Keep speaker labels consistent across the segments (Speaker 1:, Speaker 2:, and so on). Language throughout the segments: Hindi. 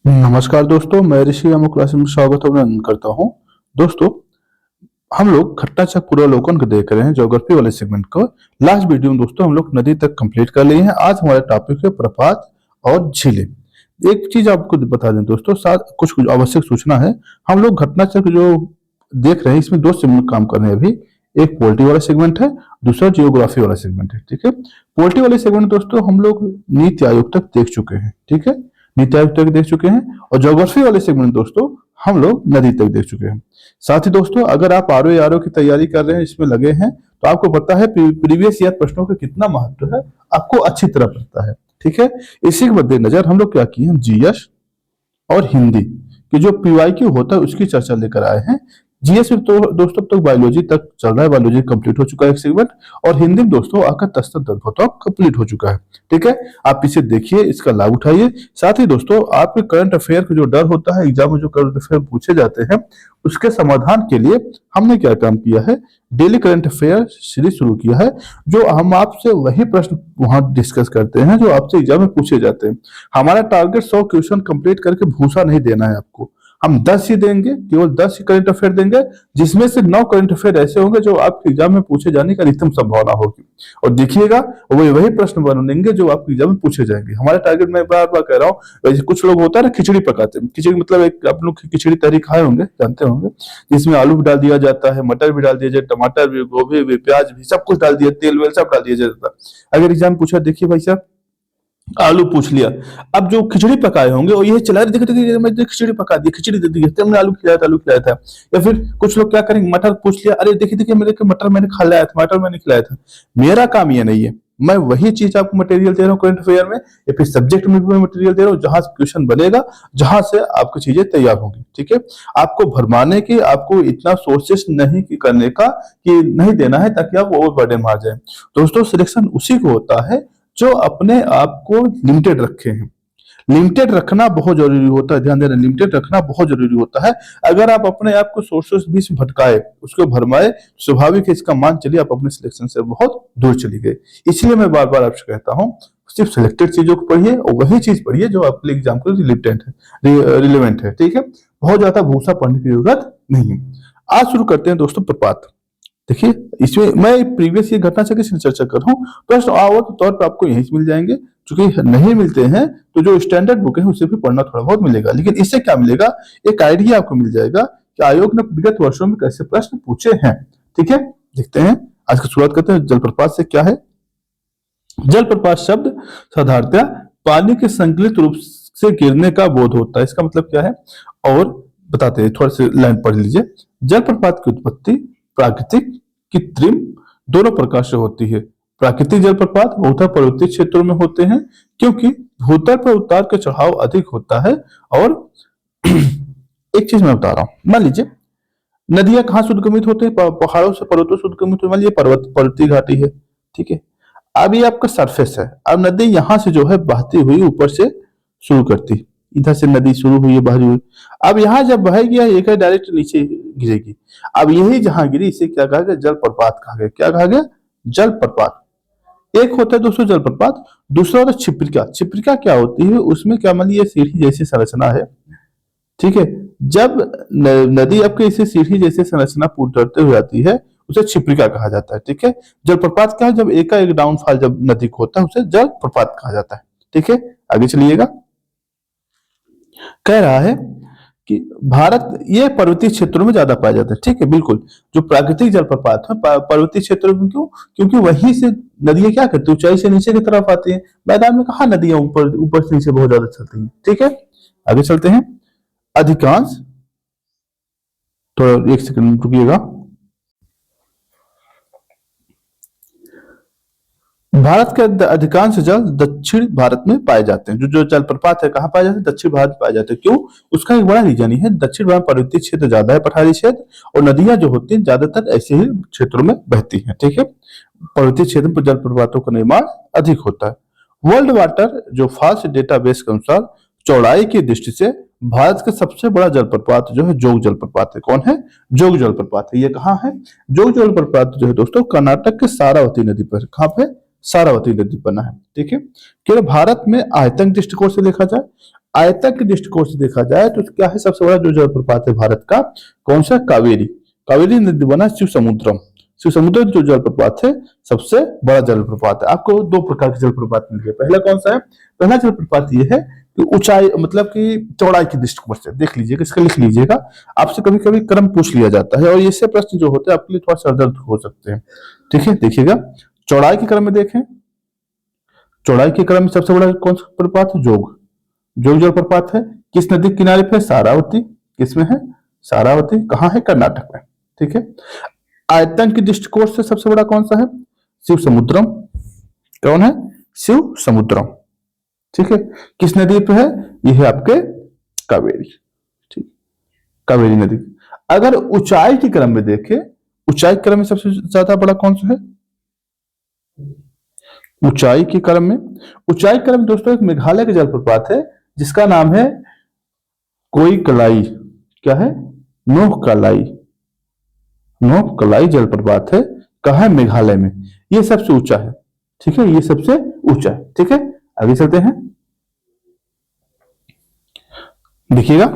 Speaker 1: नमस्कार दोस्तों, मैं ऋषि अमो क्लास में स्वागत अभिनंदन करता हूँ। दोस्तों, हम लोग घटना चक्र पूर्वावलोकन को देख रहे हैं, ज्योग्राफी वाले सेगमेंट को। लास्ट वीडियो में दोस्तों हम लोग नदी तक कंप्लीट कर लिए हैं। आज हमारा टॉपिक है प्रपात और झीलें। एक चीज आपको बता दें दोस्तों, साथ कुछ कुछ आवश्यक सूचना है। हम लोग घटना चक्र जो देख रहे हैं, इसमें दो सेगमेंट काम कर रहे हैं अभी। एक पोलिटी वाला सेगमेंट है, दूसरा जियोग्राफी वाला सेगमेंट है। ठीक है, पोलिटी वाले सेगमेंट दोस्तों हम लोग नीति आयोग तक देख चुके हैं। ठीक है, नीति आयोग तक देख चुके हैं। और ज्योग्राफी वाले सेगमेंट दोस्तों हम लोग नदी तक देख चुके हैं। साथ ही दोस्तों, अगर आप आरओ की तैयारी कर रहे हैं, इसमें लगे हैं, तो आपको पता है प्रीवियस ईयर प्रश्नों का कितना महत्व है, आपको अच्छी तरह पता है। ठीक है, इसी के मद्देनजर हम लोग क्या किए हैं, जीएस और हिंदी की जो पीवाईक्यू होता है उसकी चर्चा लेकर आए हैं। जीएस में तो दोस्तों अब तक बायोलॉजी तक चल रहा है, बायोलॉजी कंप्लीट हो चुका है एक सेगमेंट। और हिंदी में दोस्तों आकर तस्तक तत्व कंप्लीट हो चुका है। ठीक है, आप इसे देखिए, इसका लाभ उठाइए। साथ ही दोस्तों, आपके करंट अफेयर का जो डर होता है, एग्जाम में जो करंट अफेयर पूछे जाते हैं, उसके समाधान के लिए हमने क्या काम किया है, डेली करंट अफेयर सीरीज शुरू किया है। जो हम आपसे वही प्रश्न वहां डिस्कस करते हैं जो आपसे एग्जाम में पूछे जाते हैं। हमारा टारगेट 100 क्वेश्चन कंप्लीट करके भूसा नहीं देना है आपको। हम 10 ही देंगे, केवल 10 ही करंट अफेयर देंगे, जिसमें से 9 करंट अफेयर ऐसे होंगे जो आपके एग्जाम में पूछे जाने की अधिकतम संभावना होगी। और देखिएगा, वही प्रश्न बनेंगे जो आपके एग्जाम में पूछे जाएंगे। हमारा टारगेट, मैं बार बार कह रहा हूँ, वैसे कुछ लोग होता है ना, खिचड़ी पकाते हैं। खिचड़ी मतलब एक, आप लोग खिचड़ी तैयारी खाए होंगे, जानते होंगे, जिसमें आलू भी डाल दिया जाता है, मटर भी डाल दिया जाए, टमाटर भी, गोभी भी, प्याज भी, सब कुछ डाल दिया, तेल वेल सब डाल दिया जाता है। अगर एग्जाम पूछा, देखिए भाई साहब, आलू पूछ लिया, अब जो खिचड़ी पकाए होंगे वो ये चला रहे, देखो देखो मैं खिचड़ी पका दी, खिचड़ी दे दी, हमने आलू खिलाया था, आलू खिलाया था। या फिर कुछ लोग क्या करेंगे, मटर पूछ लिया, अरे देखिए देखिए मेरे को मटर मैंने खिलाया था, मटर मैंने खिलाया था। मेरा काम ये नहीं है, मैं वही चीज आपको मटेरियल दे रहा हूँ करंट अफेयर में, या फिर सब्जेक्ट में भी मटेरियल दे रहा हूँ, जहां से क्वेश्चन बनेगा, जहां से आपकी चीजें तैयार होंगी। ठीक है, आपको भरमाने की, आपको इतना सोर्सेस नहीं करने का कि नहीं देना है, ताकि आप ओवर बर्डन मार जाए। दोस्तों, सिलेक्शन उसी को होता है जो अपने आप को लिमिटेड रखे हैं। लिमिटेड रखना बहुत जरूरी होता है, ध्यान देना, लिमिटेड रखना बहुत जरूरी होता है। अगर आप अपने आप को सोर्सेस बीच में भटकाए, उसको भरमाए, स्वाभाविक है, इसका मान चलिए आप अपने सिलेक्शन से बहुत दूर चली गए। इसलिए मैं बार बार आपसे कहता हूँ, सिर्फ सिलेक्टेड चीजों को पढ़िए और वही चीज पढ़िए जो आपके लिए एग्जाम को रिलेवेंट है। ठीक है, बहुत ज्यादा भूसा पढ़ने की जरूरत नहीं है। आज शुरू करते हैं दोस्तों प्रपात। देखिए, इसमें मैं प्रीवियस ये घटना से किसी चर्चा कर रहा हूँ, प्रश्न आवत तौर पर आपको यहीं से मिल जाएंगे। चूंकि नहीं मिलते हैं तो जो स्टैंडर्ड बुक है उससे भी पढ़ना थोड़ा बहुत मिलेगा, लेकिन इससे क्या मिलेगा, एक आइडिया आपको मिल जाएगा कि आयोग ने विगत वर्षों में कैसे प्रश्न पूछे हैं। ठीक है, देखते हैं, आज की शुरुआत करते हैं जलप्रपात से। क्या है जलप्रपात? शब्द साधारणतः पानी के संकलित रूप से गिरने का बोध होता है। इसका मतलब क्या है, और बताते हैं, थोड़ा सी लाइन पढ़ लीजिए। जलप्रपात की उत्पत्ति प्राकृतिक, कृत्रिम दोनों प्रकार से होती है। प्राकृतिक जलप्रपात बहुधा पर्वतीय क्षेत्रों में होते हैं, क्योंकि भूतल पर उतार का चढ़ाव अधिक होता है। और एक चीज मैं बता रहा हूं, मान लीजिए नदियां कहाँ से उद्गमित होते हैं, पहाड़ों से, पर्वतों से उद्गमित होते हैं। मान लीजिए पर्वतीय घाटी है, ठीक है, अब ये आपका सरफेस है। अब नदी यहां से जो है बहती हुई ऊपर से शुरू करती, इधर से नदी शुरू हुई है, बहती हुई, अब यहाँ जब बहेगी एक डायरेक्ट नीचे गिरेगी। अब यही जहां गिरी, इसे क्या कहा गया, जलप्रपात कहा गया। क्या कहा गया, जलप्रपात। एक होता है दोस्तों जलप्रपात, दूसरा होता है छिप्रिका। छिप्रिका क्या होती है, उसमें क्या, मान लीजिए सीढ़ी जैसी संरचना है, ठीक है, जब नदी आपके इसे सीढ़ी जैसे संरचना उतरते हुए आती है, उसे छिप्रिका कहा जाता है। ठीक है, जलप्रपात क्या है, जब एक का एक डाउनफॉल जब नदी को होता है, उसे जलप्रपात कहा जाता है। ठीक है, आगे चलिएगा। कह रहा है कि भारत ये पर्वतीय क्षेत्रों में ज्यादा पाए जाते हैं। ठीक है, बिल्कुल, जो प्राकृतिक जलप्रपात है पर्वतीय क्षेत्रों में, क्यों, क्योंकि वहीं से नदियां क्या करती है, ऊंचाई से नीचे की तरफ आती है। मैदान में कहा नदियां ऊपर ऊपर से नीचे बहुत ज्यादा चलती हैं। ठीक है, आगे चलते हैं। अधिकांश, थोड़ा एक सेकंड रुकिएगा। भारत के अधिकांश जल दक्षिण भारत में पाए जाते हैं। जो जलप्रपात है कहाँ पाए जाते हैं, दक्षिण भारत में पाए जाते हैं। क्यों, उसका एक बड़ा रीजन ही है, दक्षिण भारत पर्वतीय क्षेत्र ज्यादा है, पठारी क्षेत्र, और नदियां जो होती हैं ज्यादातर ऐसे ही क्षेत्रों में बहती हैं। ठीक है, पर्वतीय क्षेत्र में जलप्रपातों का निर्माण अधिक होता है। वर्ल्ड वाटर जो फास्ट डेटाबेस के अनुसार चौड़ाई की दृष्टि से भारत का सबसे बड़ा जलप्रपात जो है जोग जलप्रपात है। कौन है, जोग जलप्रपात है। ये कहाँ है, जोग जलप्रपात जो है दोस्तों कर्नाटक के सारावती नदी पर, कहाँ पे, सारावती नदी बना है। ठीक है, केवल भारत में आयतन दृष्टिकोण से देखा जाए, आयतन के दृष्टिकोण से देखा जाए तो क्या है सबसे बड़ा जो जलप्रपात है भारत का, कौन सा? कावेरी। कावेरी नदी बना शिव समुद्रम। शिव समुद्र जो जलप्रपात है सबसे बड़ा जलप्रपात है। आपको दो प्रकार के जलप्रपात मिल गए। पहला कौन सा है? पहला जलप्रपात ये है कि ऊंचाई मतलब कि चौड़ाई की दृष्टिकोण से देख लीजिएगा, इसका लिख लीजिएगा। आपसे कभी कभी क्रम पूछ लिया जाता है और इससे प्रश्न जो होते हैं आपके लिए थोड़ा सरदर्द हो सकते हैं। ठीक है, देखिएगा चौड़ाई के क्रम में देखें, चौड़ाई के क्रम में सबसे बड़ा कौन सा प्रपात है? जोग। जोग जलप्रपात है। किस नदी के किनारे पे? सारावती। किसमें है? सारावती। कहाँ है? कर्नाटक में। ठीक है। आयतन की दृष्टिकोण से सबसे बड़ा कौन सा है? शिव समुद्रम। कौन है? शिव समुद्रम। ठीक है। किस नदी पे है? यह है आपके कावेरी। ठीक, कावेरी नदी। अगर ऊंचाई के क्रम में देखें, ऊंचाई क्रम में सबसे ज्यादा बड़ा कौन सा है? ऊंचाई के क्रम में, ऊंचाई क्रम में दोस्तों एक मेघालय का जलप्रपात है जिसका नाम है कोई कलाई। क्या है? नोह कलाई। नोह कलाई जलप्रपात है। कहा है? मेघालय में। ये सबसे ऊंचा है। ठीक है, ये सबसे ऊंचा है। ठीक है, आगे चलते हैं। देखिएगा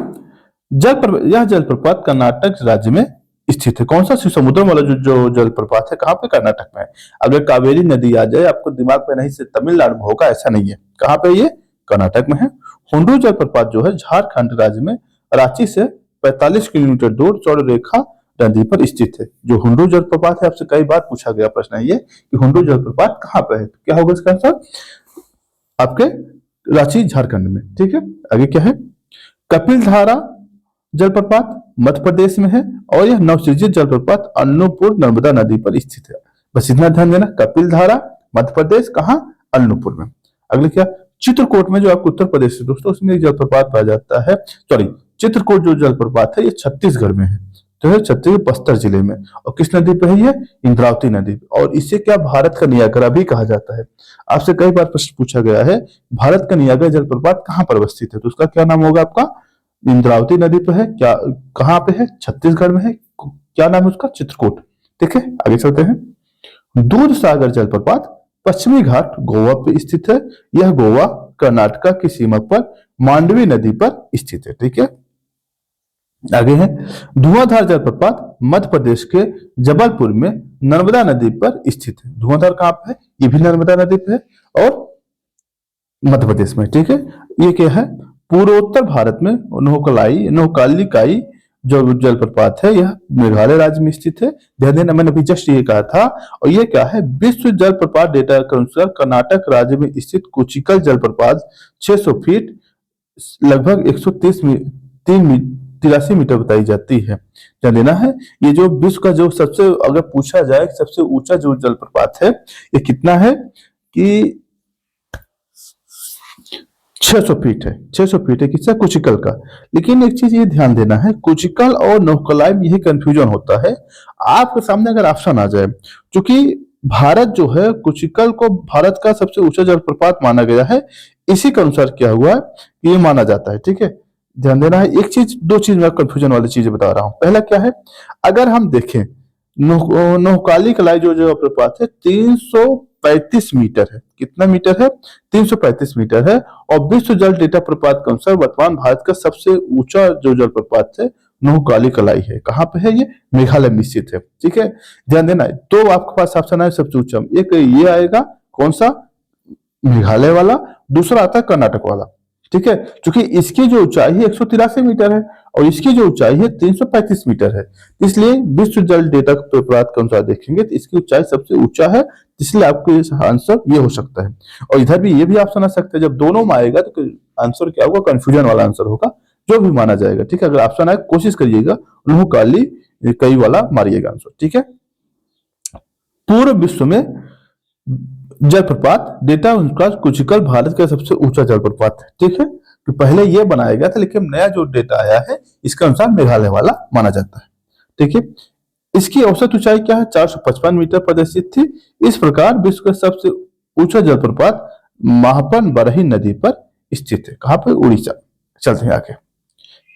Speaker 1: यह जलप्रपात कर्नाटक राज्य में स्थित है। कौन सा? शिव समुद्रम वाला जो जलप्रपात है कहां पे? कर्नाटक में है। अगर कावेरी नदी आ जाए आपको दिमाग पे नहीं से तमिलनाडु में होगा, ऐसा नहीं है। कहां पे? ये कर्नाटक में है। हुंडू जलप्रपात जो है झारखंड राज्य में रांची से 45 किलोमीटर दूर चौड़रेखा नदी पर स्थित है। जो हुंडू जलप्रपात है, आपसे कई बार पूछा गया प्रश्न है ये कि हुंडू जलप्रपात कहां पर है, तो क्या होगा इसका आंसर? आपके रांची झारखंड में। ठीक है, आगे क्या है? कपिल धारा जलप्रपात मध्य प्रदेश में है और यह नवसृजित जलप्रपात अन्नूपुर नर्मदा नदी पर स्थित है। बस इतना ध्यान देना, कपिल धारा मध्य प्रदेश, कहां? अन्नूपुर में। अगले क्या? चित्रकूट में जो आपको उत्तर प्रदेश है दोस्तों, उसमें एक जलप्रपात पाया जाता है। सॉरी, चित्रकूट जो जलप्रपात है ये छत्तीसगढ़ में है। तो है छत्तीसगढ़ बस्तर जिले में। और किस नदी पे है ये? इंद्रावती नदी। और इसे क्या भारत का नियाग्रा भी कहा जाता है। आपसे कई बार प्रश्न पूछा गया है भारत का नियाग्रा जलप्रपात कहां पर अवस्थित है, तो उसका क्या नाम होगा आपका? इंद्रावती नदी पे है। क्या कहां पे है? छत्तीसगढ़ में है। क्या नाम है उसका? चित्रकूट। ठीक है, आगे चलते हैं। दूध सागर जलप्रपात पश्चिमी घाट गोवा पे स्थित है। यह गोवा कर्नाटक की सीमा पर मांडवी नदी पर स्थित है। ठीक है, आगे है धुआंधार जलप्रपात मध्य प्रदेश के जबलपुर में नर्मदा नदी पर स्थित है। धुआंधार कहां पे है? ये भी नर्मदा नदी पे है और मध्य प्रदेश में। ठीक है, ये क्या है? पूर्वोत्तर भारत में नौकालिकाई जो जलप्रपात है यह मेघालय राज्य में स्थित है। ध्यान देना, मैंने अभी जस्ट ये कहा था। और ये क्या है? विश्व जलप्रपात डेटा के अनुसार कर्नाटक राज्य में स्थित कुचिकल जलप्रपात 600 फीट लगभग 183 मीटर बताई जाती है। ध्यान देना है, ये जो विश्व का जो सबसे, अगर पूछा जाए सबसे ऊंचा जो जलप्रपात है ये कितना है कि 600 फीट है। 600 फीट है किसका? कुचिकल का। लेकिन एक चीज ये ध्यान देना है, कुचिकल और नौकलाई में यही कंफ्यूजन होता है। आपके सामने अगर ऑप्शन आ जाए, क्योंकि भारत जो है कुचिकल को भारत का सबसे ऊंचा जलप्रपात माना गया है, इसी के अनुसार क्या हुआ है ये माना जाता है। ठीक है, ध्यान देना है। एक चीज, दो चीज मैं कंफ्यूजन वाली चीजें बता रहा हूं। पहला क्या है? अगर हम देखें नौकाली कलाई जो जलप्रपात है 335 मीटर है। कितना मीटर है? 335 मीटर है। और विश्व जल डेटा प्रपात के अनुसार वर्तमान भारत का सबसे ऊंचा जो जलप्रपात है नौकाली कलाई है। कहां पे है ये? मेघालय में स्थित है। ठीक है, ध्यान देना है। तो आपके पास ऑप्शन है सबसे ऊंचा, एक ये आएगा, कौन सा? मेघालय वाला। दूसरा आता है कर्नाटक वाला। ठीक है, क्योंकि इसकी जो ऊंचाई है 183 मीटर है और इसकी जो ऊंचाई है 335 मीटर है। इसलिए विश्व जल डेटा प्रपात के अनुसार देखेंगे तो इसकी ऊंचाई सबसे ऊंचा है, इसलिए आपको आंसर ये हो सकता है। और इधर भी ये भी ऑप्शन आ सकता है, जब दोनों में आएगा तो आंसर क्या होगा? कंफ्यूजन वाला आंसर होगा, जो भी माना जाएगा। ठीक है, अगर ऑप्शन आए कोशिश करिएगा काली कई वाला मारिएगा आंसर। ठीक है, पूरे विश्व में जलप्रपात डेटा अनुसार कुचिकल भारत का सबसे ऊंचा जलप्रपात है। ठीक है, तो पहले ये बनाया गया था, लेकिन नया जो डेटा आया है इसके अनुसार मेघालय वाला माना जाता है। ठीक है, इसकी औसत ऊंचाई क्या है? 455 मीटर प्रदर्शित थी। इस प्रकार विश्व का सबसे ऊंचा जलप्रपात महापन बरही नदी पर स्थित है। कहां पर? उड़ीसा। चलते हैं आगे।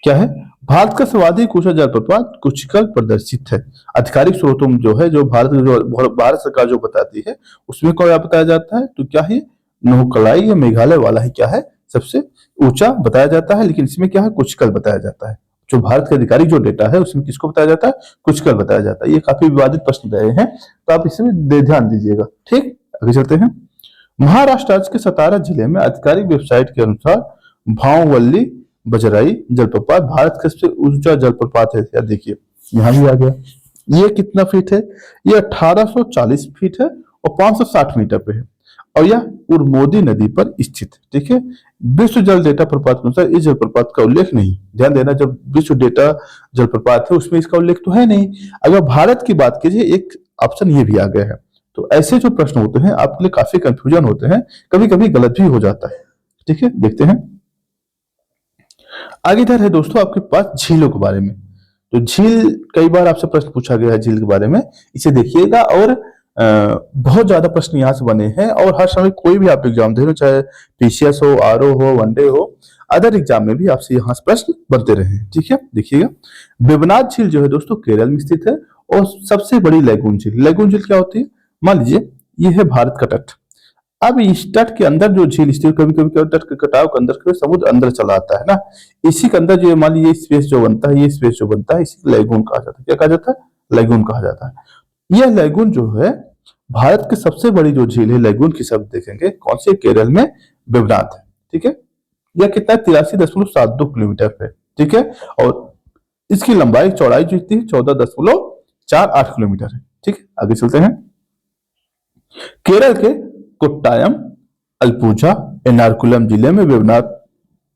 Speaker 1: क्या है? भारत का सर्वाधिक ऊंचा जलप्रपात कुचिकल प्रदर्शित है। आधिकारिक स्रोतों में जो है, जो भारत सरकार जो बताती है उसमें क्या बताया जाता है, तो क्या है? नोहकलाई या मेघालय वाला ही क्या है सबसे ऊंचा बताया जाता है, लेकिन इसमें क्या है कुचकल बताया जाता है। जो भारत के आधिकारिक जो डेटा है उसमें किसको बताया जाता है, कुचकल बताया जाता है। ये काफी विवादित प्रश्न रहे हैं, तो आप इसमें ध्यान दीजिएगा। ठीक, आगे चलते हैं। महाराष्ट्र राज्य के सतारा जिले में आधिकारिक वेबसाइट के अनुसार भाववल्ली बजराई जलप्रपात भारत का सबसे ऊंचा जलप्रपात है। यार देखिए यहाँ भी आ गया, ये कितना फीट है, ये 1840 फीट है और 560 मीटर पे है, और यह उर्मोदी नदी पर स्थित है। ठीक है, विश्व जल डेटा प्रपात के अनुसार इस जलप्रपात का उल्लेख नहीं। ध्यान देना, जब विश्व डेटा जलप्रपात है उसमें इसका उल्लेख तो है नहीं। अगर भारत की बात कीजिए एक ऑप्शन ये भी आ गया है। तो ऐसे जो प्रश्न होते हैं आपके लिए काफी कंफ्यूजन होते हैं, कभी कभी गलत भी हो जाता है। ठीक है, देखते हैं आगे। इधर है दोस्तों आपके पास झीलों के बारे में। तो झील कई बार आपसे प्रश्न पूछा गया है झील के बारे में, इसे देखिएगा। और बहुत ज्यादा प्रश्न यहाँ से बने हैं, और हर समय कोई भी आप एग्जाम दे लो, चाहे पीसीएस हो, आरओ हो, वनडे हो, अदर एग्जाम में भी आपसे यहाँ से प्रश्न बनते रहे हैं। ठीक है, देखिएगा वेवनाथ झील जो है दोस्तों केरल में स्थित है, और सबसे बड़ी लैगून झील। लैगून झील क्या होती है, मान लीजिए ये है भारत का तट। अब इस तट के अंदर जो झील स्थित, कभी कभी क्या तट के कटाव के अंदर के समुद्र अंदर चला आता है ना, इसी के अंदर जो मान लीजिए स्पेस जो बनता है, ये स्पेस जो बनता है, इसी लैगून कहा जाता है। क्या कहा जाता है, लैगून कहा जाता है। यह लैगून जो है भारत की सबसे बड़ी जो झील है, लैगून की शब्द देखेंगे कौन से, केरल में वेवनाथ है। ठीक है, यह कितना 83.72 किलोमीटर पे। ठीक है, और इसकी लंबाई चौड़ाई जो थी 14.48 किलोमीटर है। ठीक है, आगे चलते हैं। केरल के कोट्टायम, अलपुझा, एर्नाकुलम जिले में वेवनाथ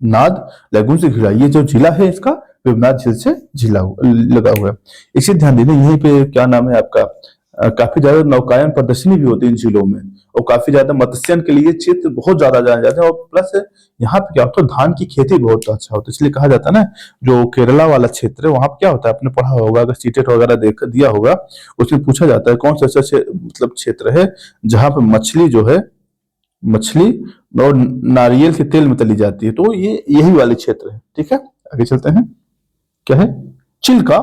Speaker 1: नाद लैगून से घिरा। ये जो जिला है इसका वेवनाथ झील से लगा हुआ है। इसे ध्यान देना, यहीं पे क्या नाम है आपका, काफी ज्यादा नौकायन प्रदर्शनी भी होती है इन झीलों में, और काफी ज्यादा मत्स्यन के लिए क्षेत्र बहुत ज्यादा जाने जाते हैं। और प्लस यहाँ पे क्या होता है, धान की खेती बहुत अच्छा होता है, इसलिए कहा जाता है ना, जो केरला वाला क्षेत्र है वहां पे क्या होता है, आपने पढ़ा होगा, अगर सीटेट वगैरह देख दिया होगा, उसमें पूछा जाता है कौन सा ऐसा मतलब क्षेत्र है जहां पे मछली जो है, मछली और नारियल के तेल में तली जाती है, तो ये यही वाले क्षेत्र है। ठीक है, आगे चलते हैं। क्या है, चिल्का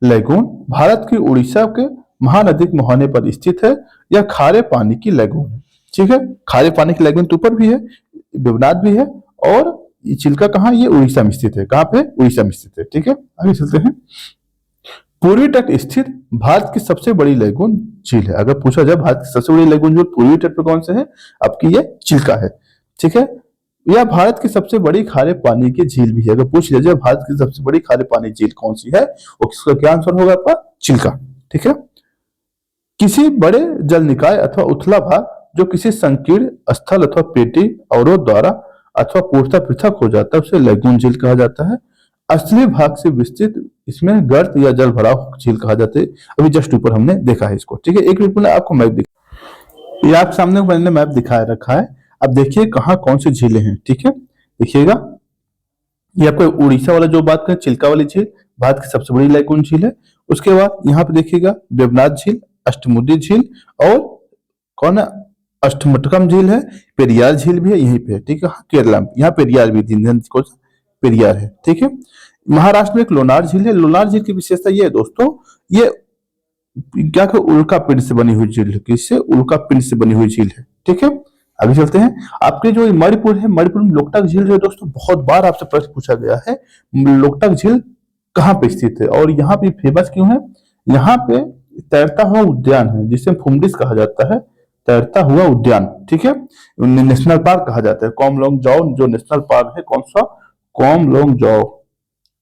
Speaker 1: लैगून भारत की उड़ीसा के महानदी के मुहाने पर स्थित है। यह खारे पानी की लैगून है। ठीक है, खारे पानी की लैगून तो ऊपर भी है, वेवनाथ भी है, और ये चिल्का कहाँ, ये उड़ीसा में स्थित है। कहाँ पे, उड़ीसा में स्थित है। ठीक है, आगे चलते हैं। पूर्वी तट स्थित भारत की सबसे बड़ी लैगून झील है। अगर पूछा जाए भारत की सबसे बड़ी लैगून जो पूर्वी तट पर कौन से है, आपकी ये चिल्का है। ठीक है, यह भारत की सबसे बड़ी खारे पानी की झील भी है। अगर पूछ लिया जाए भारत की सबसे बड़ी खारे पानी झील कौन सी है, और किसका क्या आंसर होगा आपका, चिल्का। ठीक है, किसी बड़े जल निकाय अथवा उथला भाग जो किसी संकीर्ण स्थल अथवा पेटी अवरोध द्वारा अथवा पूर्णतः पृथक हो जाता है उसे लैगून झील कहा जाता है। असली भाग से विस्तृत इसमें गर्त या जल भराव झील कहा जाता है। अभी जस्ट ऊपर हमने देखा है इसको। ठीक है, एक मिनट में आपको मैप दिखा, ये आप सामने मैंने मैप दिखाया रखा है। अब देखिए कहाँ कौन सी झीलें हैं। ठीक है, देखिएगा ये आपको उड़ीसा वाला जो बात करें, चिल्का वाली झील भारत की सबसे बड़ी लैगून झील है। उसके बाद यहाँ पे देखिएगा वेवनाथ झील, अष्टमुडी झील, और कौन है, अष्टमटकम झील है, पेरियार झील भी है यहीं पे। ठीक है, केरला में यहाँ पेरियार भी, पेरियार है। ठीक है, महाराष्ट्र में एक लोनार झील है। लोनार झील की विशेषता ये है दोस्तों, ये क्या उल्का पिंड से बनी हुई झील है। किससे, उल्का पिंड से बनी हुई झील है। ठीक है, आगे चलते हैं। आपके जो मणिपुर है, मणिपुर में लोकटक झील जो है दोस्तों, बहुत बार आपसे प्रश्न पूछा गया है, लोकटक झील कहाँ पे स्थित है और यहाँ पे फेमस क्यों है। यहाँ पे तैरता हुआ उद्यान है जिसे फुमडिस कहा जाता है, तैरता हुआ उद्यान। ठीक है, नेशनल पार्क कहा जाता है। कोमलोंग जाओ जो नेशनल पार्क है, कौन सा, कोमलोंग जाओ,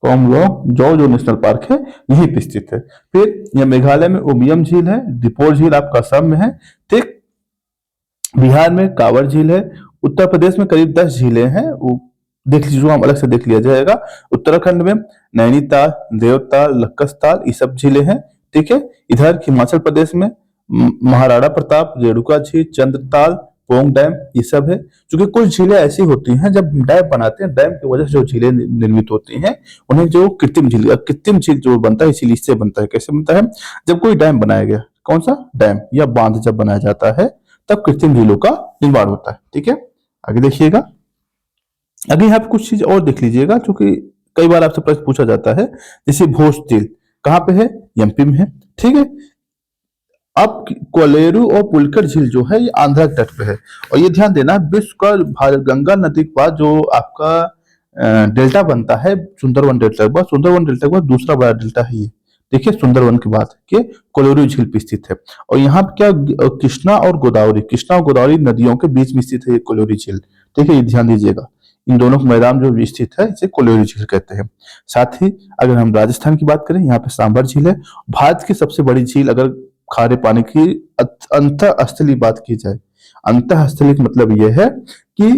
Speaker 1: कोमलोंग जाओ जो नेशनल पार्क है यहीं पे स्थित है। फिर यह मेघालय में उमियम झील है, दीपोर झील आपका असम में है। ठीक, बिहार में कांवर झील है। उत्तर प्रदेश में करीब 10 झीलें हैं, वो देख लीजिए, जो हम अलग से देख लिया जाएगा। उत्तराखंड में नैनीताल, देवताल, लक्कसताल, ये सब झीलें हैं। ठीक है, इधर हिमाचल प्रदेश में महाराणा प्रताप, रेणुका झील, चंद्रताल, पोंग डैम, ये सब है। क्योंकि कुछ झीलें ऐसी होती हैं जब डैम बनाते हैं, डैम की वजह से जो झीलें निर्मित होती हैं उन्हें जो कृत्रिम झील जो बनता है, इसीलिए इससे बनता है। कैसे बनता है, जब कोई डैम बनाया गया, कौन सा डैम या बांध जब बनाया जाता है तब कृत्रिम झीलों का निर्माण होता है। ठीक है, आगे देखिएगा। अभी यहाँ पे कुछ चीज और देख लीजिएगा, क्योंकि कई बार आपसे प्रश्न पूछा जाता है। जैसे भोज झील कहाँ पे है, एमपी में है। ठीक है, अब कोलेरू और पुलिकर झील जो है ये आंध्रा के तट पे है। और ये ध्यान देना, विश्व का गंगा नदी के बाद जो आपका डेल्टा बनता है सुंदरवन डेल्टा के बाद, सुंदरवन डेल्टा के बाद दूसरा बड़ा डेल्टा है ये। देखिए सुंदरवन के बाद के कोलेरू झील पे स्थित है। और यहाँ पे क्या कृष्णा और गोदावरी नदियों के बीच में स्थित है ये कोलेरू झील। ठीक है, ये ध्यान दीजिएगा, इन दोनों का मैदान जो स्थित है इसे कोलेरू झील कहते हैं। साथ ही अगर हम राजस्थान की बात करें, यहाँ पे सांबर झील है। भारत की सबसे बड़ी झील अगर खारे पानी की अंतःस्थलीय बात की जाए, अंतःस्थलीय का मतलब यह है कि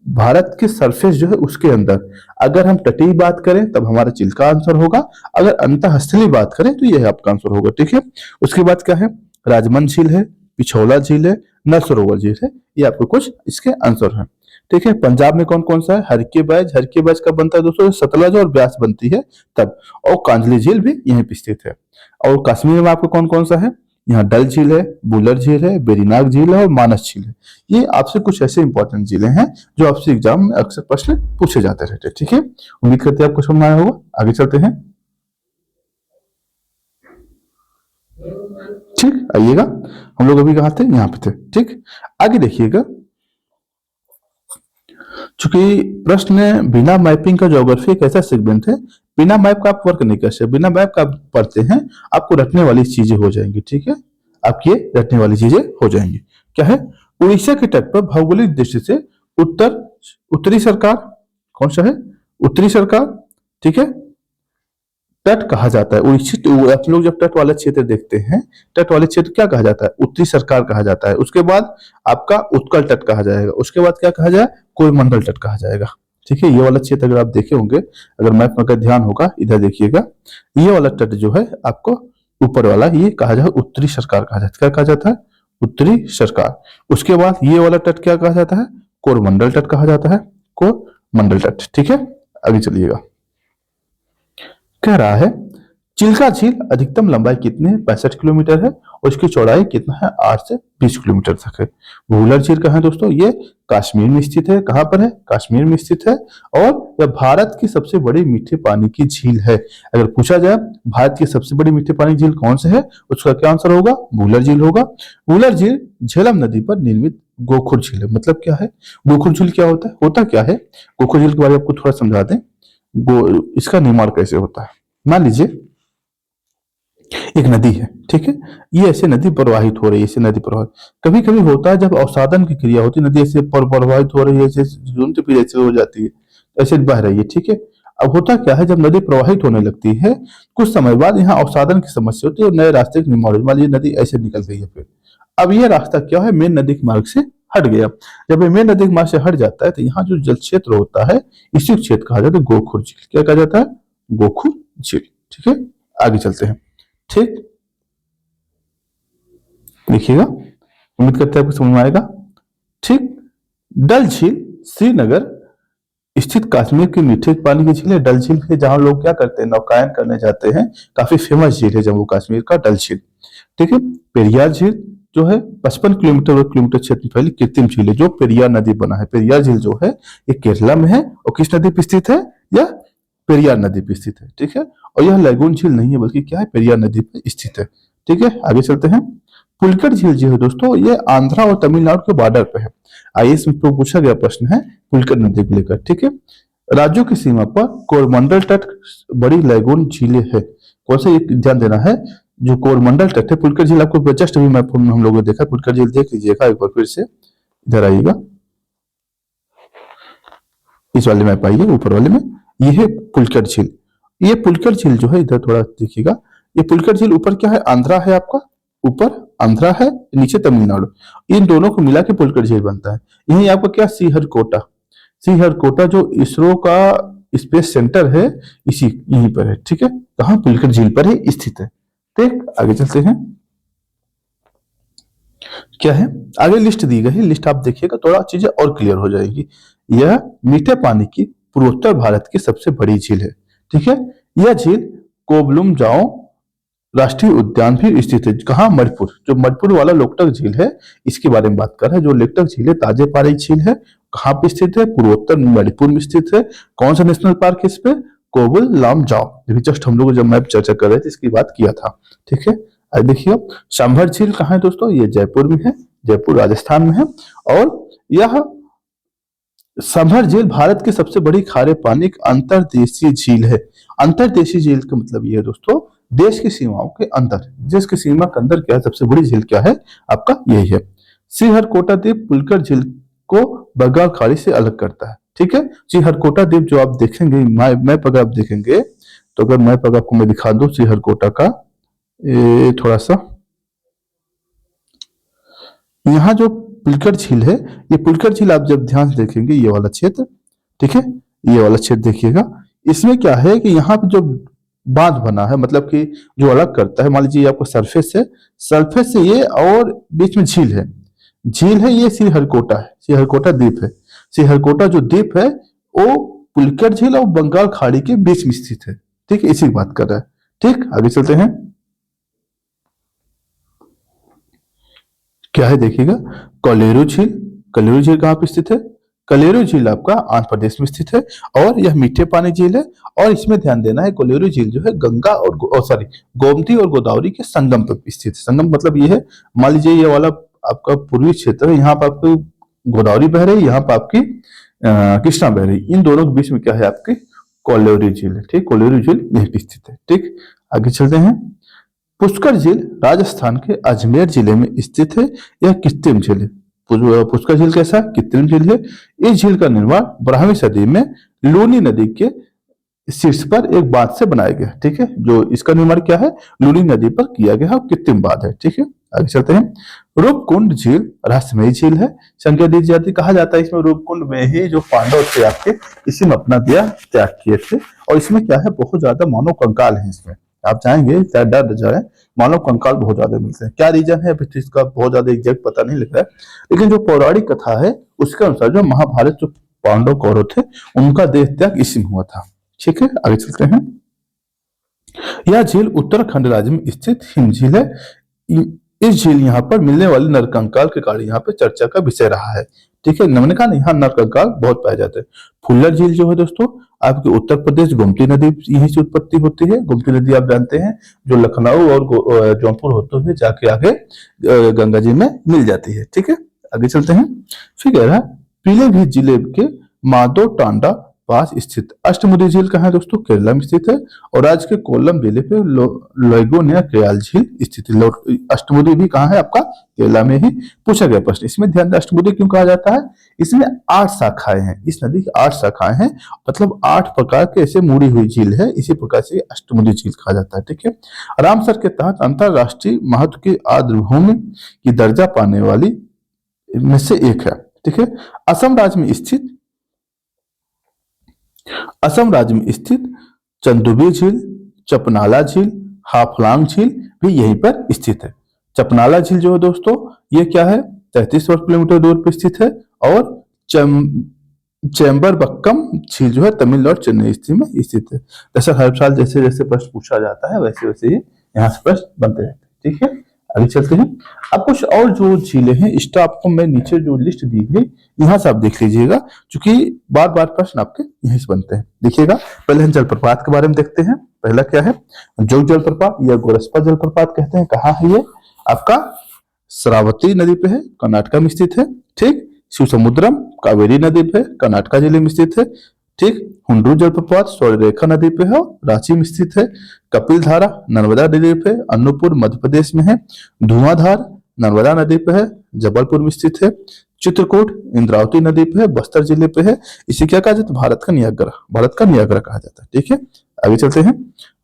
Speaker 1: भारत के सरफेस जो है उसके अंदर, अगर हम तटीय बात करें तब हमारा झील का आंसर होगा, अगर अंतःस्थलीय बात करें तो यह आपका आंसर होगा। ठीक है, उसके बाद क्या है, राजमंद झील है, पिछौला झील है, नल सरोवर झील है, ये आपको कुछ इसके आंसर है। ठीक है, पंजाब में कौन कौन सा है, हरकी बैज कब बनता है दोस्तों, सतलज और ब्यास बनती है तब। और कांजली झील भी यहीं पे स्थित है। और कश्मीर में आपको कौन कौन सा है, यहाँ डल झील है, बुलर झील है, बेरीनाग झील है और मानस झील है। ये आपसे कुछ ऐसे इंपॉर्टेंट झीलें हैं जो आपसे एग्जाम में अक्सर प्रश्न पूछे जाते रहते हैं। ठीक है, उम्मीद करते हैं आपको समझ में आया होगा। आगे चलते हैं। ठीक, आइएगा, हम लोग अभी कहाँ थे, यहाँ पे थे। ठीक, आगे देखिएगा, चूंकि प्रश्न में बिना मैपिंग का ज्योग्राफी एक ऐसा सेगमेंट है, बिना मैप का आप वर्क नहीं कर सकते, बिना मैप का आप पढ़ते हैं आपको रटने वाली चीजें हो जाएंगी। ठीक है, आपकी रटने वाली चीजें हो जाएंगी। क्या है, उड़ीसा के तट पर भौगोलिक दृष्टि से उत्तरी सरकार कौन सा है, उत्तरी सरकार। ठीक है, तट कहा जाता है उड़ीसा। आप लोग जब तट वाला क्षेत्र देखते हैं, तट वाले क्षेत्र क्या कहा जाता है, उत्तरी सरकार कहा जाता है। उसके बाद आपका उत्कल तट कहा जाएगा, उसके बाद क्या कहा जाए, कोरमंडल तट कहा जाएगा। ठीक है, ये वाला क्षेत्र अगर आप देखे होंगे, अगर मैप में अगर ध्यान होगा, इधर देखिएगा, ये वाला तट जो है आपको ऊपर वाला ये कहा जाए उत्तरी सरकार कहा जाता है। क्या कहा जाता है, उत्तरी सरकार। उसके बाद ये वाला तट क्या कहा जाता है, कोरमंडल तट कहा जाता है, कोरमंडल तट। ठीक है, आगे चलिएगा। कह रहा है चिल्का झील अधिकतम लंबाई कितनी है, 65 किलोमीटर है, और इसकी चौड़ाई कितना है, 8 से 20 किलोमीटर तक है। वुलर झील कहाँ है दोस्तों, ये कश्मीर में स्थित है। कहाँ पर है, कश्मीर में स्थित है। और यह भारत की सबसे बड़ी मीठे पानी की झील है। अगर पूछा जाए भारत की सबसे बड़ी मीठे पानी झील कौन से है, उसका क्या आंसर होगा, वुलर झील होगा। वुलर झील झेलम नदी पर निर्मित गोखुर झील है। मतलब क्या है, गोखुर झील क्या होता क्या है, गोखुर झील के बारे में आपको थोड़ा समझा दें। इसका निर्माण कैसे होता है, मान लीजिए एक नदी है। ठीक है, ये ऐसे नदी प्रवाहित हो रही है, ऐसे नदी प्रवाहित कभी कभी होता है जब अवसादन की क्रिया होती है, नदी ऐसे प्रवाहित हो रही है, ऐसे फिर ऐसे हो जाती है, ऐसे बह रही है। ठीक है, अब होता क्या है, जब नदी प्रवाहित होने लगती है कुछ समय बाद यहाँ अवसादन की समस्या होती है और नए रास्ते का निर्माण। मान लीजिए नदी ऐसे निकल गई है, फिर अब ये रास्ता क्या है, मेन नदी के मार्ग से हट गया। जब ये मेन नदी के मार्ग से हट जाता है तो यहाँ जो जल क्षेत्र होता है इसी क्षेत्र कहा जाता है गोखुर झील। क्या कहा जाता है, गोखुर झील। ठीक है, आगे चलते हैं। ठीक, देखिएगा, उम्मीद करते हैं आपको समझ में आएगा। ठीक, डल झील श्रीनगर स्थित कश्मीर की मीठे पानी की झील है। डल झील है जहां लोग क्या करते हैं, नौकायन करने जाते हैं। काफी फेमस झील है जम्मू कश्मीर का डल झील। ठीक है, पेरियार झील जो है 55 किलोमीटर क्षेत्र में फैली कृत्रिम झील है, जो पेरियार नदी बना है। पेरियार झील जो है ये केरला में है और किस नदी पर स्थित है, यह पेरियार नदी पर स्थित है। ठीक है, और यह लैगून झील नहीं है बल्कि क्या है, पेरियार नदी पर स्थित है। ठीक है, आगे चलते हैं। पुलिकर झील जो है दोस्तों ये आंध्रा और तमिलनाडु के बॉर्डर पे है। आईएएस में पूछा गया प्रश्न है पुलिकर नदी को लेकर। ठीक है, राज्यों की सीमा पर कोरमंडल तट बड़ी लैगून झीलें है। कौन सा, ये ध्यान देना है, जो कोरमंडल तट है। पुलिकर झील आपको जस्ट अभी मैप में हम लोगों ने देखा, पुलिकर झील देख लीजिएगा एक बार फिर से, इधर आइएगा, इस वाले मैप आइए, ऊपर वाले में, ये है पुलिकर झील। ये पुलिकर झील जो है इधर थोड़ा देखिएगा, ये पुलिकर झील ऊपर क्या है, आंध्रा है आपका, ऊपर आंध्रा है, नीचे तमिलनाडु, इन दोनों को मिला के पुलिकर झील बनता है। यही आपका क्या, श्रीहरिकोटा जो इसरो का स्पेस सेंटर है इसी यहीं पर है। ठीक है, कहाँ, पुलिकर झील पर ही स्थित है। ठीक, आगे चलते हैं। क्या है, आगे लिस्ट दी गई है, लिस्ट आप देखिएगा थोड़ा चीजें और क्लियर हो जाएगी। यह मीठे पानी की पूर्वोत्तर भारत की सबसे बड़ी झील है। ठीक है, यह झील कोबलुम जाओ राष्ट्रीय उद्यान भी स्थित है। कहाँ, मणिपुर, जो मणिपुर वाला लोकटक झील है इसके बारे में बात कर रहा है। जो लोकटक झील है ताजेपारी झील है, कहाँ पे स्थित है, पूर्वोत्तर मणिपुर में स्थित है। कौन सा नेशनल पार्क है इस पे, कोबल लामजाओ। जस्ट हम लोग जब मैप चर्चा कर रहे थे इसकी बात किया था। ठीक है, देखिए सांभर झील कहाँ है दोस्तों, ये जयपुर में है, जयपुर राजस्थान में है। और यह सांभर झील भारत की सबसे बड़ी खारे पानी की अंतर्देशीय झील है। अंतर्देशीय झील का मतलब ये है दोस्तों, देश की सीमाओं के अंदर, देश की सीमा के अंदर क्या है, सबसे बड़ी झील क्या है आपका, यही है। श्रीहरिकोटा द्वीप पुलकर झील को बंगाल खाड़ी से अलग करता है। ठीक है, श्रीहरिकोटा द्वीप जो आप देखेंगे मैप अगर आप देखेंगे, तो अगर मैप अगर आपको मैं दिखा दूं श्रीहरिकोटा का, थोड़ा सा यहाँ जो पुलकर झील है, ये पुलकर झील आप जब ध्यान से देखेंगे, ये वाला क्षेत्र, ठीक है, ये वाला क्षेत्र देखिएगा, इसमें क्या है कि यहाँ पे जो बांध बना है, मतलब कि जो अलग करता है, मान लीजिए आपको सरफेस से ये और बीच में झील है, ये श्रीहरिकोटा है, श्रीहरिकोटा द्वीप है। श्रीहरिकोटा जो द्वीप है वो पुलकर झील और बंगाल खाड़ी के बीच में स्थित है। ठीक है, इसी की बात कर रहा है। ठीक, आगे चलते हैं। क्या है देखिएगा, कलेरू झील। कलेरू झील कहाँ पे स्थित है, कलेरू झील आपका आंध्र प्रदेश में स्थित है और यह मीठे पानी झील है। और इसमें ध्यान देना है, कलेरू झील जो है गंगा और गोमती और गोदावरी के संगम पर स्थित है। संगम मतलब ये है, मान लीजिए ये वाला आपका पूर्वी क्षेत्र है, यहाँ पर आपकी गोदावरी बह रही है, यहाँ पर आपकी कृष्णा बह रही, इन दोनों के बीच में क्या है आपकी कोल्लूरी झील है। ठीक, कोल्लूरी झील यहीं स्थित है। ठीक, आगे चलते हैं। पुष्कर झील राजस्थान के अजमेर जिले में स्थित है। यह कृत्रिम झील है। पुष्कर झील कैसा, कृत्रिम झील है। इस झील का निर्माण 12वीं सदी में लूनी नदी के शीर्ष पर एक बांध से बनाया गया। ठीक है, जो इसका निर्माण क्या है, लूनी नदी पर किया गया कृत्रिम बांध है। ठीक है, आगे चलते हैं। रूपकुंड झील रहस्यमयी झील है। संज्ञा दी जाती, कहा जाता है इसमें रूपकुंड में ही जो पांडव थे आपके, इसी में अपना देह त्याग किए थे। और इसमें क्या है, बहुत ज्यादा मानव कंकाल है इसमें, आप चाहेंगे चाहे डर जाए, मानव कंकाल बहुत ज्यादा मिलते हैं। क्या रीजन है अभी तो इसका बहुत ज्यादा एग्जैक्ट पता नहीं लग रहा है, लेकिन जो पौराणिक कथा है उसके अनुसार जो महाभारत जो पांडव कौरव थे, उनका देह त्याग इसी में हुआ था। ठीक है, आगे चलते हैं। यह झील उत्तराखंड राज्य में स्थित हिम झील है। इस झील यहाँ पर मिलने वाले नरकंकाल के कारण यहाँ पे चर्चा का विषय रहा है। ठीक है, मैंने कहा यहाँ नरकंकाल बहुत पाए जाते हैं। फुल्लर झील जो है दोस्तों आपके उत्तर प्रदेश, गोमती नदी यहीं से उत्पत्ति होती है। गोमती नदी आप जानते हैं जो लखनऊ और जौनपुर होते हुए जाके आगे गंगा जी में मिल जाती है। ठीक है, आगे चलते हैं। फिर कह रहा है पीलीभीत जिले के माधो टांडा पास स्थित अष्टमुदी झील कहाँ है दोस्तों, केरला में स्थित है। और राज्य के कोल्लम जिले पे लोइगोनिया क्रियाल झील स्थित है। अष्टमुदी भी कहाँ है आपका, केरला में ही। पूछा गया प्रश्न, इसमें ध्यान दें अष्टमुदी क्यों कहा जाता है, इसमें 8 शाखाएं हैं, इस नदी की 8 शाखाएं हैं, मतलब 8 प्रकार के ऐसे मुड़ी हुई झील है, इसी प्रकार से अष्टमुदी झील कहा जाता है। ठीक है, रामसर के तहत अंतरराष्ट्रीय महत्व की आर्द्रभूमि की दर्जा पाने वाली में से एक है। ठीक है, असम राज्य में स्थित चंदुबी झील, चपनाला झील, हाफलांग झील भी यहीं पर स्थित है। चपनाला झील जो है दोस्तों ये क्या है, 33 वर्ग किलोमीटर दूर पर स्थित है। और चेम्बरबक्कम झील जो है तमिलनाडु चेन्नई में स्थित है। जैसे हर साल जैसे जैसे प्रश्न पूछा जाता है वैसे वैसे ही यहाँ से प्रश्न बनते रहते हैं। ठीक है, आगे चलते हैं। अब कुछ और जो झीलें हैं इसका आपको मैं नीचे जो लिस्ट दी गई यहाँ से आप देख लीजिएगा, क्योंकि बार बार प्रश्न आपके यहीं से बनते हैं। देखिएगा, पहले हम जलप्रपात के बारे में देखते हैं। पहला क्या है, जोग जलप्रपात या गोरस्पा जलप्रपात कहते हैं। कहाँ है ये, आपका श्रावती नदी पे है, कर्नाटका में स्थित है। ठीक, शिवसमुद्रम कावेरी नदी पे कर्नाटका जिले में स्थित है। ठीक, हुंडरू जलप्रपात स्वर्णरेखा नदी पे है, रांची में स्थित है। कपिल धारा नर्मदा नदी पे, अनूपपुर मध्य प्रदेश में है। धुआंधार नर्मदा नदी पे है, जबलपुर में स्थित है। चित्रकूट इंद्रावती नदी पे है, बस्तर जिले पे है। इसे क्या कहा जाता है, भारत का नियाग्रा कहा जाता है। ठीक है, आगे चलते हैं।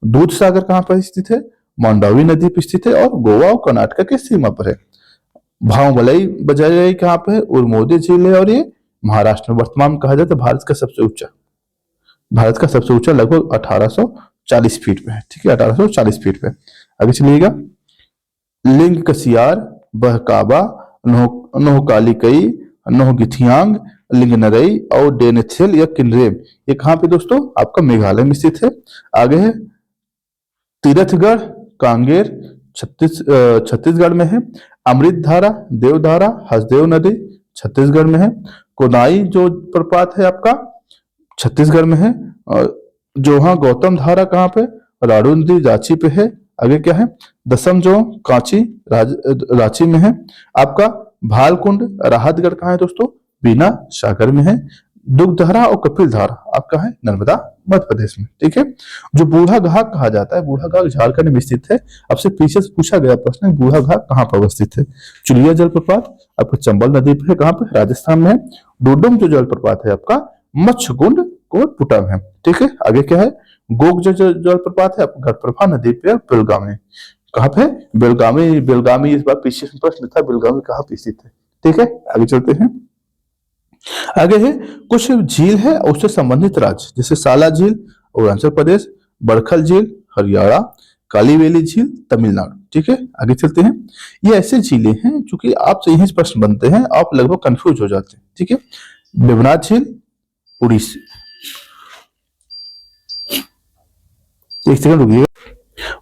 Speaker 1: दूध सागर कहाँ पर स्थित है, मांडवी नदी पे स्थित है और गोवा और कर्नाटका की सीमा पर है। भावमलई बजाई कहाँ पे है, उर्मोदी झील है और ये महाराष्ट्र में वर्तमान में कहा जाता है भारत का सबसे ऊंचा लगभग 1840 फीट पे है। ठीक है, 1840 फीट पे। आगे चलिएगा। लिंग कसियार, बहकाबा, नोहकालिकई, नोहगिथियांग, लिंगनरई और डेनेथेल या किन्नरेम, ये कहाँ पे दोस्तों आपका मेघालय में स्थित है। आगे है तीरथगढ़ कांगेर छत्तीसगढ़ में है। अमृतधारा, देवधारा, हसदेव नदी छत्तीसगढ़ में है। कोनाई जो प्रपात है आपका छत्तीसगढ़ में है। और जोहा गौतम धारा कहाँ पे, राड़ू नदी रांची पे है। आगे क्या है, दसम जो कांची रांची में है। आपका भालकुंड राहतगढ़ कहाँ है दोस्तों, बीना सागर में है। दुग्धधारा और कपिल धारा आपका है नर्मदा मध्य प्रदेश में। ठीक है, जो बूढ़ा घाट कहा जाता है, बूढ़ा घाट झारखंड में स्थित है। आपसे पीछे से पूछा गया प्रश्न, बूढ़ा घाट कहाँ पर अवस्थित है। चुलिया जलप्रपात आपका चंबल नदी पर है, कहाँ पे, राजस्थान में है। डोडुम जो जलप्रपात है आपका मच्छकुंड कोटपुटा में है। ठीक है, आगे क्या है, गोग जो जलप्रपात है आपका घटप्रभा नदी पे बेलगावी, कहाँ पे, बेलगावी। बेलगावी इस बार पीछे प्रश्न था, बेलगावी कहाँ पे स्थित है। ठीक है, आगे चलते हैं। आगे है कुछ झील है और उससे संबंधित राज्य, जैसे साला झील अरुणाचल प्रदेश, बड़खल झील हरियाणा, कालीवेली झील तमिलनाडु। ठीक है, आगे चलते हैं। ये ऐसे झीलें हैं जो कि आपसे यही प्रश्न बनते हैं, आप लगभग कंफ्यूज हो जाते हैं। ठीक है, देवनाथ झील उड़ीसा, एक सेकंड रुकिएगा।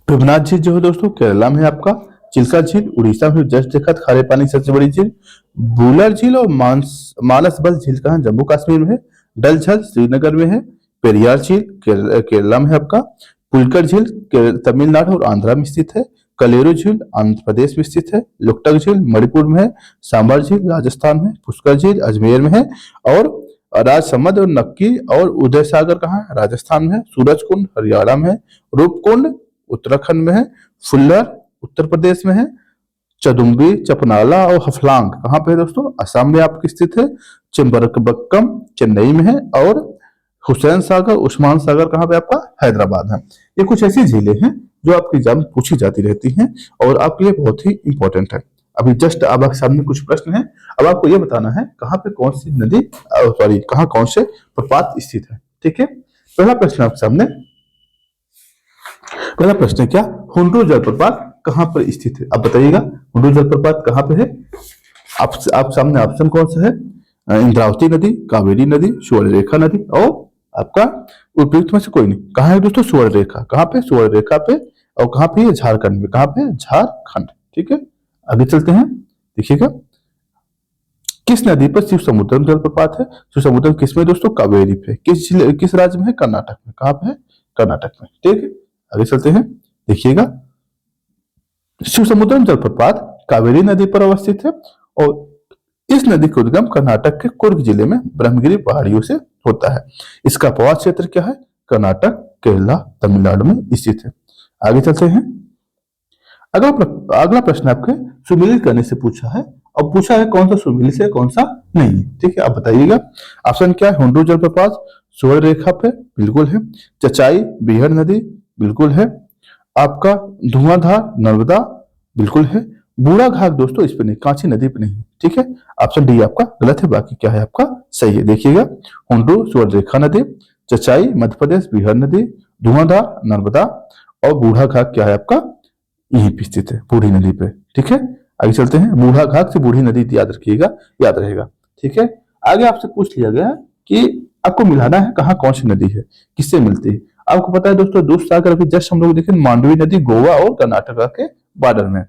Speaker 1: देवनाथ झील जो है दोस्तों केरला में है आपका। चिल्का झील उड़ीसा में, जस्ट देखा खारे पानी सबसे बड़ी झील। बूलर झील और मानस बल झील कहाँ, जम्मू कश्मीर में है। डल झील श्रीनगर में है। पेरियार झील केरला में है आपका। पुलकर झील तमिलनाडु और आंध्रा में स्थित है। कलेरू झील आंध्र प्रदेश में स्थित है। लुकटक झील मणिपुर में है। सांबर झील राजस्थान में। पुष्कर झील अजमेर में है। और राजसमंद और नक्की और उदय सागर कहाँ है, राजस्थान में है। सूरजकुंड हरियाणा में है। रूपकुंड उत्तराखंड में है। फुल्लर उत्तर प्रदेश में है। चदुम्बी चपनाला और हफलांग कहाँ पे है दोस्तों, असम में आपकी स्थित है। चिम्बरकबक्कम चेन्नई में है। और हुसैन सागर उस्मान सागर कहाँ पे आपका, हैदराबाद है। ये कुछ ऐसी झीलें हैं जो आपकी एग्जाम में पूछी जाती रहती हैं और आपके लिए बहुत ही इंपॉर्टेंट है। अभी जस्ट अब आपके सामने कुछ प्रश्न है, अब आपको ये बताना है कहाँ पे कौन सी नदी, सॉरी कहाँ कौन से प्रपात स्थित है। ठीक है, पहला प्रश्न आपके सामने, पहला प्रश्न है क्या, हुंडरू जलप्रपात कहां पर स्थित है। आप बताइएगा हुंडरू जलप्रपात कहां पे है। आप सामने ऑप्शन कौन सा है, इंद्रावती नदी, कावेरी नदी, सुवर्णरेखा नदी और आपका उपयुक्त में से कोई नहीं। कहाँ है दोस्तों, सुवर्णरेखा, कहाँ पे, सुवर्णरेखा पे। और कहाँ पे, झारखंड में, कहाँ पे, झारखंड। ठीक है, आगे चलते हैं। देखिएगा किस नदी पर शिव समुद्रम जलप्रपात है। शिव समुद्रम किस में दोस्तों, कावेरी पे। किस राज्य में है, कर्नाटक में। कहाँ पे है, कर्नाटक में। ठीक है, आगे चलते हैं। देखिएगा शिव समुद्रम जलप्रपात कावेरी नदी पर अवस्थित है और इस नदी का उद्गम कर्नाटक के कुर्ग जिले में ब्रह्मगिरी पहाड़ियों से होता है। इसका प्रवाह क्षेत्र क्या है, कर्नाटक केरला तमिलनाडु में स्थित है। आगे चलते हैं। अगला प्रश्न आपके सुमेलित करने से पूछा है और पूछा है कौन सा सुमेलित है कौन सा नहीं है। ठीक है, आप बताइएगा ऑप्शन क्या है, हुंडरू जलप्रपात सुवर्णरेखा पे बिल्कुल है। चचाई बिहर नदी बिल्कुल है। आपका धुआंधार नर्मदा बिल्कुल है। बूढ़ा घाट दोस्तों इस पे नहीं, कांची नदी पे नहीं। ठीक है, ऑप्शन डी आपका गलत है, बाकी क्या है आपका सही है। देखिएगा हुंडरू सुवर्णरेखा नदी, चचाई मध्य प्रदेश बिहार नदी, धुआंधार नर्मदा और बूढ़ा घाट क्या है आपका यहीं पे स्थित है, बूढ़ी नदी पे। ठीक है, आगे चलते हैं। बूढ़ा घाट से बूढ़ी नदी याद रखिएगा, याद रहेगा। ठीक है, आगे आपसे पूछ लिया गया कि आपको मिलाना है कहाँ कौन सी नदी है, किससे मिलती है। आपको पता है दोस्तों दूध सागर अभी जस्ट हम लोग देखें मांडवी नदी गोवा और कर्नाटका के बॉर्डर में।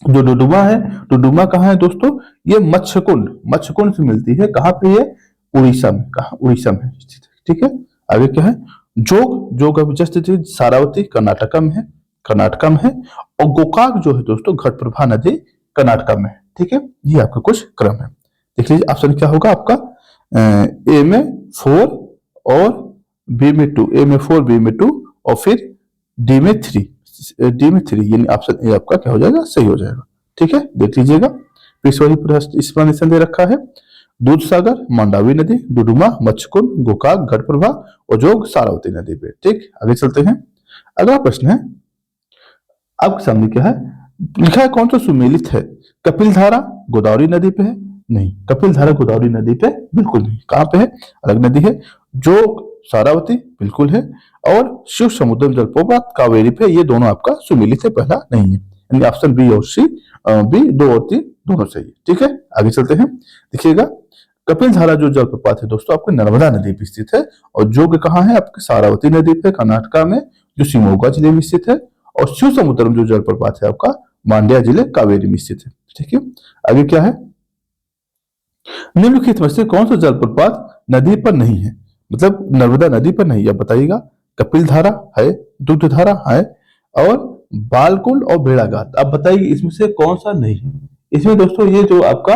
Speaker 1: जो डुडुमा है, डुडुमा कहाँ है दोस्तों, ये मच्छकुंड से मिलती है। कहाँ पे ये, उड़ीसा में। कहाँ, उड़ीसा में स्थित है। ठीक है, आगे क्या है, जोग अभी जस्ट सारावती कर्नाटका में है, कर्नाटका में है। और गोकाक जो है दोस्तों घटप्रभा नदी कर्नाटका में है। ठीक है, ये आपका कुछ क्रम है। देख लीजिए ऑप्शन क्या होगा आपका, ए में 4 और बी में 2, ए में 4 बी में 2 और फिर डी में 3, यानी ऑप्शन ए आपका क्या हो जाएगा, सही हो जाएगा। ठीक है, देख लीजिएगा एक्सप्लेनेशन दे रखा है। दूध सागर मंडावी नदी, डुडुमा मच्छकुंड गोकाक घटप्रभा और जोग सारावती नदी पे। ठीक, आगे चलते हैं। अगला प्रश्न है आपके सामने क्या है, लिखा है कौन सा सुमेलित है। कपिल धारा गोदावरी नदी पे है, नहीं। कपिल धारा गोदावरी नदी पे बिल्कुल नहीं। कहाँ पे है, अलग नदी है। जोग सारावती बिल्कुल है। और शिव समुद्रम जलप्रपात कावेरी पे, ये दोनों आपका सुमेलित है, पहला नहीं है। यानी ऑप्शन बी और सी, बी 2 और 3 दोनों सही है। ठीक है, आगे चलते हैं। देखिएगा कपिल धारा जो जलप्रपात है दोस्तों आपके नर्मदा नदी पे स्थित है। और जोग कहाँ है आपके सारावती नदी पे कर्नाटका में, जो शिमोगा जिले में स्थित है। और शिव समुद्रम जो जलप्रपात है आपका मांड्या जिले कावेरी में स्थित है। ठीक है, आगे क्या है, निम्नलिखित में से कौन सा जलप्रपात नदी पर नहीं है, मतलब नर्मदा नदी पर नहीं है। बताइएगा कपिल धारा है, दूध धारा है और बालकुंड और भेड़ाघाट। अब बताइए इसमें से कौन सा नहीं है? इसमें दोस्तों ये जो आपका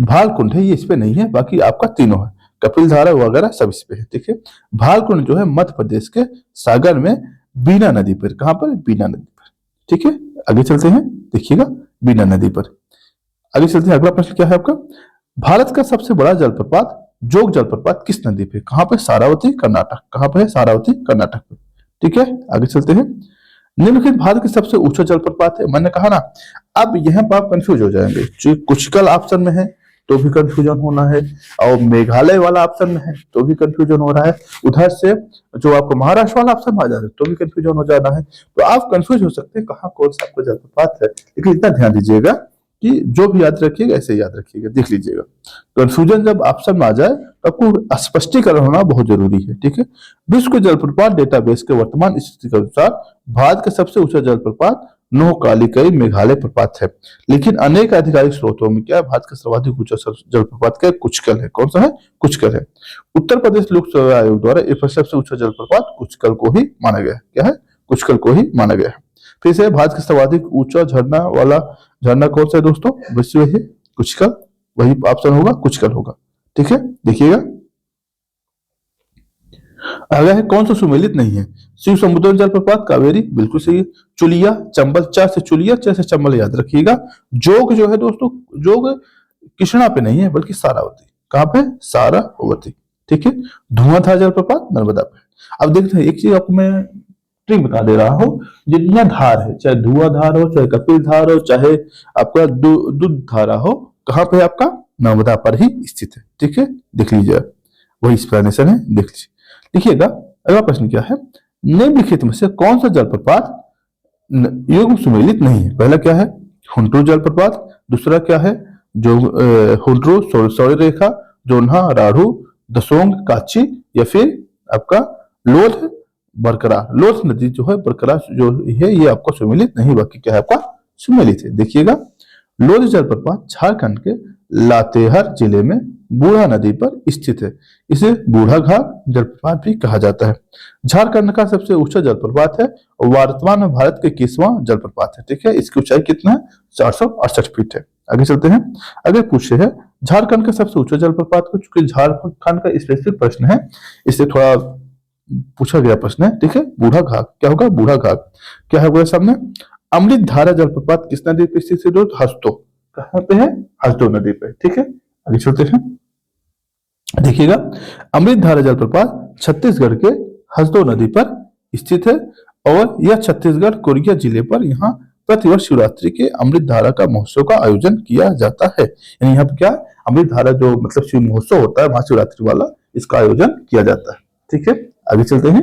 Speaker 1: भालकुंड है ये इस पे नहीं है, बाकी आपका तीनों है, कपिल धारा वगैरह सब इस पे है। ठीक है, भालकुंड जो है मध्य प्रदेश के सागर में बीना नदी पर, कहां पर? बीना नदी पर। ठीक है, आगे चलते हैं, देखिएगा बीना नदी पर। आगे चलते हैं, अगला प्रश्न क्या है आपका? भारत का सबसे बड़ा जलप्रपात जोग जलप्रपात किस नदी पे? कहां पे? सारावती कर्नाटक। कहां पे है? सारावती कर्नाटक पे। ठीक है, आगे चलते हैं। निम्नलिखित भारत के सबसे ऊंचा जलप्रपात है, मैंने कहा ना। अब यहाँ पर आप कंफ्यूज हो जाएंगे, जो कुचकल ऑप्शन में है तो भी कंफ्यूजन होना है, और मेघालय वाला ऑप्शन में है तो भी कंफ्यूजन हो रहा है, उधर से जो आपको महाराष्ट्र वाला ऑप्शन में आ जा रहा है तो भी कंफ्यूजन हो जाना है। तो आप कंफ्यूज हो सकते हैं कहाँ कौन सा आपका जलप्रपात है, लेकिन इतना ध्यान दीजिएगा कि जो भी याद रखिएगा ऐसे याद रखिएगा, देख लीजिएगा। कंफ्यूजन जब ऑप्शन में आ जाए तो आपको स्पष्टीकरण होना बहुत जरूरी है। ठीक है, विश्व के जलप्रपात डेटाबेस के वर्तमान स्थिति के अनुसार भारत का सबसे ऊंचा जलप्रपात नोहकालिकई मेघालय प्रपात है, लेकिन अनेक आधिकारिक स्रोतों में क्या है? भारत का सर्वाधिक ऊंचा जलप्रपात क्या है? कुचकल है। कौन सा है? कुचकल है। उत्तर प्रदेश लोक सेवा आयोग द्वारा सबसे ऊंचा जलप्रपात कुचकल को ही माना गया है। क्या है? कुचकल को ही माना गया है। फिर से भारत का सर्वाधिक ऊंचा झरना वाला झरना कौन सा है दोस्तों? विश्व है कुचकल, वही ऑप्शन होगा, कुचकल होगा। ठीक है, देखिएगा अगला है कौन सा सुमेलित नहीं है? शिव समुद्र जलप्रपात, कावेरी, बिल्कुल सही है। चुलिया, चंबल, च से चुलिया, च से चंबल याद रखिएगा। जोग जो है दोस्तों, जोग कृष्णा पे नहीं है बल्कि सारावती। कहां पे? सारावती। ठीक है, धुआंधार जलप्रपात नर्मदा पे। अब देखते हैं एक चीज आपको मैं ट्रिक बता दे रहा हूं, जितना धार है, चाहे धुआंधार हो, चाहे कपिल धार हो, चाहे आपका दूध धारा हो, कहां पे आपका? नर्मदा पर ही स्थित है। ठीक है, देख लीजिए, वही एक्सप्लेनेशन है, देख लीजिए। देखिएगा अगला प्रश्न क्या है? निम्नलिखित में से कौन सा जलप्रपात युग्म सुमेलित नहीं है? पहला क्या है? हुंट्रू जलप्रपात। दूसरा क्या है? जो हुंट्रू सौर रेखा, जोन्हा, राढ़ू, दसोंग, काची, या फिर आपका लोध बरकरार। लोध नदी जो है बरकरार जो है ये आपका सुमेलित नहीं, बाकी क्या है आपका? सुमेलित है। देखिएगा लोध जलप्रपात झारखंड के लातेहार जिले में बूढ़ा नदी पर स्थित है, इसे बूढ़ा घाट जलप्रपात भी कहा जाता है। झारखंड का सबसे ऊंचा जलप्रपात है और वर्तमान में भारत के 21वां जलप्रपात है। ठीक है, इसकी ऊंचाई कितना है? 468 फीट है। आगे चलते हैं, अगर पूछे है झारखंड का सबसे ऊंचा जलप्रपात को, चूंकि झारखंड का स्पेसिफिक प्रश्न है इससे थोड़ा पूछा गया प्रश्न है। ठीक है, बूढ़ा घाट क्या होगा? बूढ़ा घाट क्या होगा सामने? अमृत धारा जलप्रपात किस नदी पर स्थित है दोस्त? हस्तो। कहां पे है? हस्तो नदी पे। ठीक है, आगे चलते हैं, देखिएगा अमृत धारा जलप्रपात छत्तीसगढ़ के हसदो नदी पर स्थित है, और यह छत्तीसगढ़ कोरिया जिले पर यहाँ प्रतिवर्ष शिवरात्रि के अमृत धारा का महोत्सव का आयोजन किया जाता है। यानी यहाँ पे क्या? अमृत धारा जो मतलब शिव महोत्सव होता है महाशिवरात्रि वाला, इसका आयोजन किया जाता है। ठीक है, आगे चलते हैं।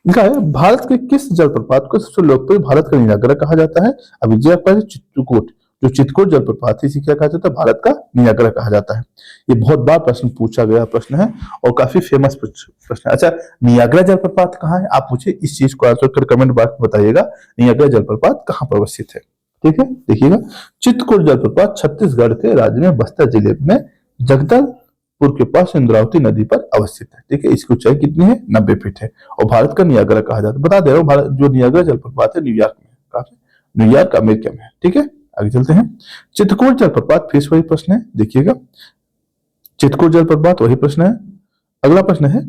Speaker 1: लिखा है भारत के किस जलप्रपात को सबसे लोकप्रिय भारत का निराग्रह कहा जाता है? अभी चित्रकूट, जो चित्रकूट जलप्रपात है इसे क्या कहा जाता है? भारत का निराग्रह कहा जाता है। ये बहुत बार प्रश्न पूछा गया प्रश्न है और काफी फेमस प्रश्न है। अच्छा, नियाग्रा जलप्रपात कहाँ है? आप मुझे इस चीज को आंसर कर कमेंट बॉक्स में बताइएगा, नियाग्रा जलप्रपात कहाँ पर अवस्थित है। ठीक है, देखिएगा चित्रकूट जलप्रपात छत्तीसगढ़ के राज्य में बस्तर जिले में जगदलपुर के पास इंद्रावती नदी पर अवस्थित है। ठीक है, इसकी ऊंचाई कितनी है? 90 फीट है, और भारत का नियाग्रा कहा जाता है। बता दे रहा हूँ, भारत जो नियाग्रा जलप्रपात है न्यूयॉर्क में है, काफी न्यूयॉर्क अमेरिका में है। ठीक है, आगे चलते हैं। चित्रकूट जलप्रपात फिर वही प्रश्न है, देखिएगा चित्रकूट जलप्रपात वही प्रश्न है। अगला प्रश्न है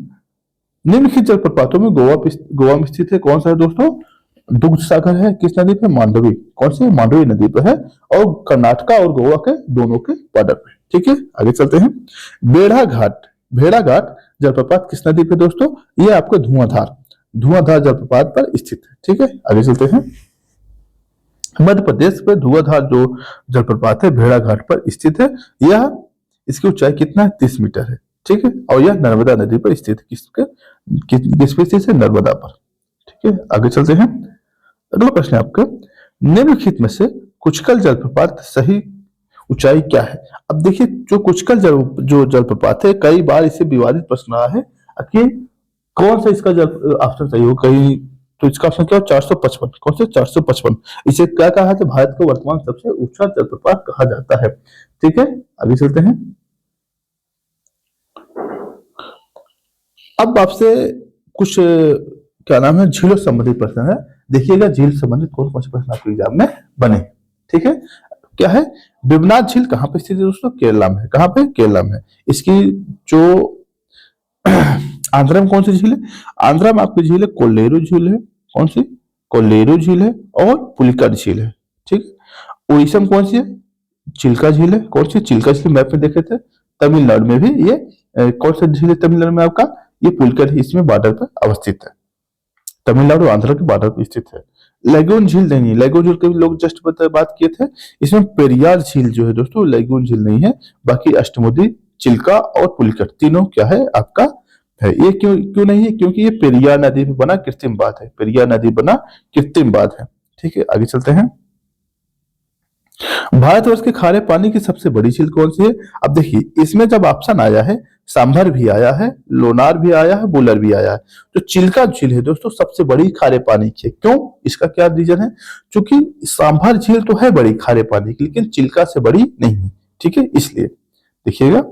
Speaker 1: निम्नलिखित जलप्रपातों में गोवा में स्थित है कौन सा है दोस्तों? दुग्ध सागर है। किस नदी पे? मांडवी। कौन सी? मांडवी नदी पे है, और कर्नाटका और गोवा के दोनों के बॉर्डर पे। ठीक है, आगे चलते हैं। भेड़ाघाट जलप्रपात किस नदी पे दोस्तों? ये आपको धुआंधार जलप्रपात पर स्थित है। ठीक है, आगे चलते हैं। मध्य प्रदेश में धुआंधार जो जलप्रपात है भेड़ाघाट पर स्थित है, यह इसकी ऊंचाई कितना है? 30 मीटर है। ठीक है, और यह नर्मदा नदी पर स्थित है। किस पे स्थित है? नर्मदा पर। ठीक है, आगे चलते हैं। अगला प्रश्न है आपका निम्नलिखित में से कुचकल जलप्रपात सही ऊंचाई क्या है? अब देखिए जो कुचकल जो जलप्रपात है, कई बार इसे विवादित प्रश्न रहा है कि कौन सा इसका जल ऑप्शन सही हो। कहीं तो इसका ऑप्शन क्या? 455। कौन से? 455। इसे क्या कहा है? भारत का वर्तमान सबसे ऊंचा जलप्रपात कहा जाता है। ठीक है, आगे चलते हैं। अब आपसे कुछ क्या नाम है झीलों संबंधित प्रश्न है। देखिएगा झील संबंधित कौन कौन से प्रश्न आपके एग्जाम में बने। ठीक है, क्या है, वेवनाथ झील कहाँ पे स्थित है दोस्तों? केरला में। कहाँ पे? केरला में। इसकी जो आंध्रा में कौन सी झील है? आंध्रा में आपकी झील है कोल्लेरू झील है। कौन सी? कोल्लेरू झील है और पुलिकाट झील है। ठीक है। उड़ीसा में कौन सी है? चिल्का झील है। कौन सी? चिल्का झील मैप में देखे थे। तमिलनाडु में भी ये कौन सा झील है तमिलनाडु में आपका? ये पुलिकाट, इसमें बॉर्डर पर अवस्थित है। तमिलनाडु आंध्र के बॉर्डर पर स्थित है। लेगून झील नहीं है, लेगून झील के भी लोग जस्ट बात किए थे। इसमें पेरियार झील जो है दोस्तों, लेगून झील नहीं है। बाकी अष्टमुदी, चिल्का और पुलिकट तीनों क्या है आपका है। ये क्यों क्यों नहीं है? क्योंकि ये पेरियार नदी पे बना कृत्रिम बांध है। पेरियार नदी बना कृत्रिम बांध है। ठीक है, आगे चलते हैं। भारतवर्ष के खारे पानी की सबसे बड़ी झील कौन सी है? अब देखिए इसमें जब ऑप्शन आया है, सांभर भी आया है, लोनार भी आया है, बुलर भी आया है। तो चिल्का झील है दोस्तों सबसे बड़ी खारे पानी की। क्यों? इसका क्या रीजन है? क्योंकि सांभर झील तो है बड़ी खारे पानी की, लेकिन चिल्का से बड़ी नहीं है। ठीक है, इसलिए देखिएगा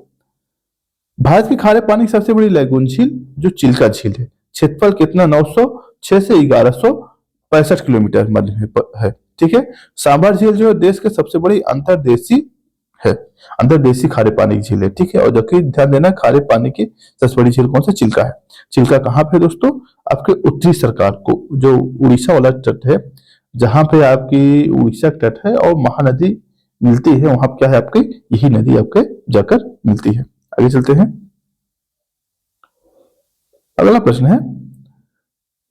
Speaker 1: भारत की खारे पानी की सबसे बड़ी लैगून झील जो चिल्का झील है। क्षेत्रफल कितना? 906 से 1165 किलोमीटर मध्य में है। ठीक है। सांभर झील जो है देश के सबसे बड़ी अंतर्देशीय है, अंतर्देशीय खारे पानी की झील है। ठीक है, और जबकि ध्यान देना खारे पानी की सबसे बड़ी झील कौन सा? चिल्का है। चिल्का कहाँ पे दोस्तों? आपके उत्तरी सरकार को जो उड़ीसा वाला तट है, जहां पे आपकी उड़ीसा तट है और महानदी मिलती है, वहां क्या है आपकी यही नदी आपके जाकर मिलती है। आगे चलते हैं। अगला प्रश्न है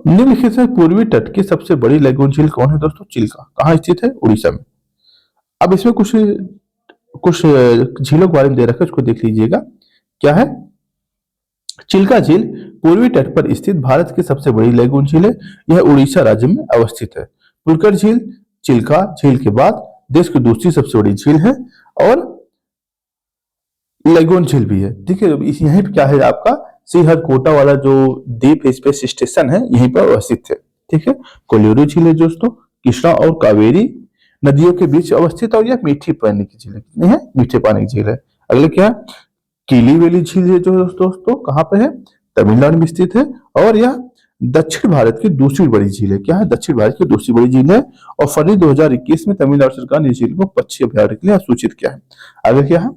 Speaker 1: निम्नलिखित में पूर्वी तट की सबसे बड़ी लैगून झील कौन है दोस्तों? चिल्का। कहाँ स्थित है? उड़ीसा में। अब इसमें कुछ कुछ झीलों के बारे में दे रखा है, उसको देख लीजिएगा। क्या है? चिल्का झील पूर्वी तट पर स्थित भारत की सबसे बड़ी लैगून झील है। यह उड़ीसा राज्य में अवस्थित है। पुलकर झील चिल्का झील के बाद देश की दूसरी सबसे बड़ी झील है और लैगून झील भी है। ठीक है, यहीं पे क्या है आपका श्रीहरिकोटा वाला जो डीप स्पेस स्टेशन है यहीं पर अवस्थित है। ठीक है। कोल्लेरू झील है दोस्तों कृष्णा और कावेरी नदियों के बीच अवस्थित और यह मीठी पानी की झील है। कितनी है? मीठे पानी की झील है। अगले क्या है? कीली वैली झील है जो दोस्तों कहाँ पे है? तमिलनाडु में स्थित है और यह दक्षिण भारत की दूसरी बड़ी झील है। क्या है? दक्षिण भारत की दूसरी बड़ी झील है और फरवरी 2021 में तमिलनाडु सरकार ने झील को पक्षी अभ्यारण्य के लिए सूचित किया है। आगे क्या है?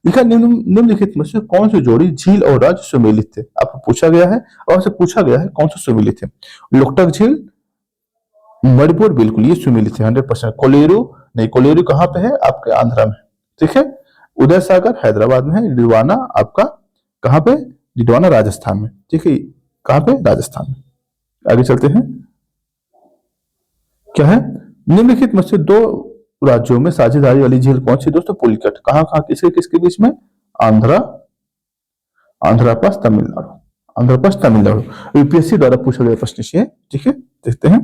Speaker 1: लिखा निम्नलिखित में से कौन सी जोड़ी झील और राज्य सुमेलित थे? आपको पूछा गया है और से पूछा गया है कौन सा सुमेलित है। लोकटक झील मणिपुर, बिल्कुल ये सुमेलित है 100%। कोलेरू नहीं, कोलेरू कहाँ पे है? आपके आंध्रा में। ठीक है। उदय सागर हैदराबाद में है। डिडवाना आपका कहाँ पे? डिडवाना राजस्थान में। ठीक है, कहाँ पे? राजस्थान में। आगे चलते हैं। क्या है? निम्नलिखित में से दो राज्यों में साझेदारी वाली झील कौन सी दोस्तों? पुलिकट। कहाँ कहाँ किसके किसके बीच में? Andhra plus Tamil Nadu, Andhra plus Tamil Nadu. UPSC द्वारा पूछा गया प्रश्न ये। ठीक है, देखते हैं।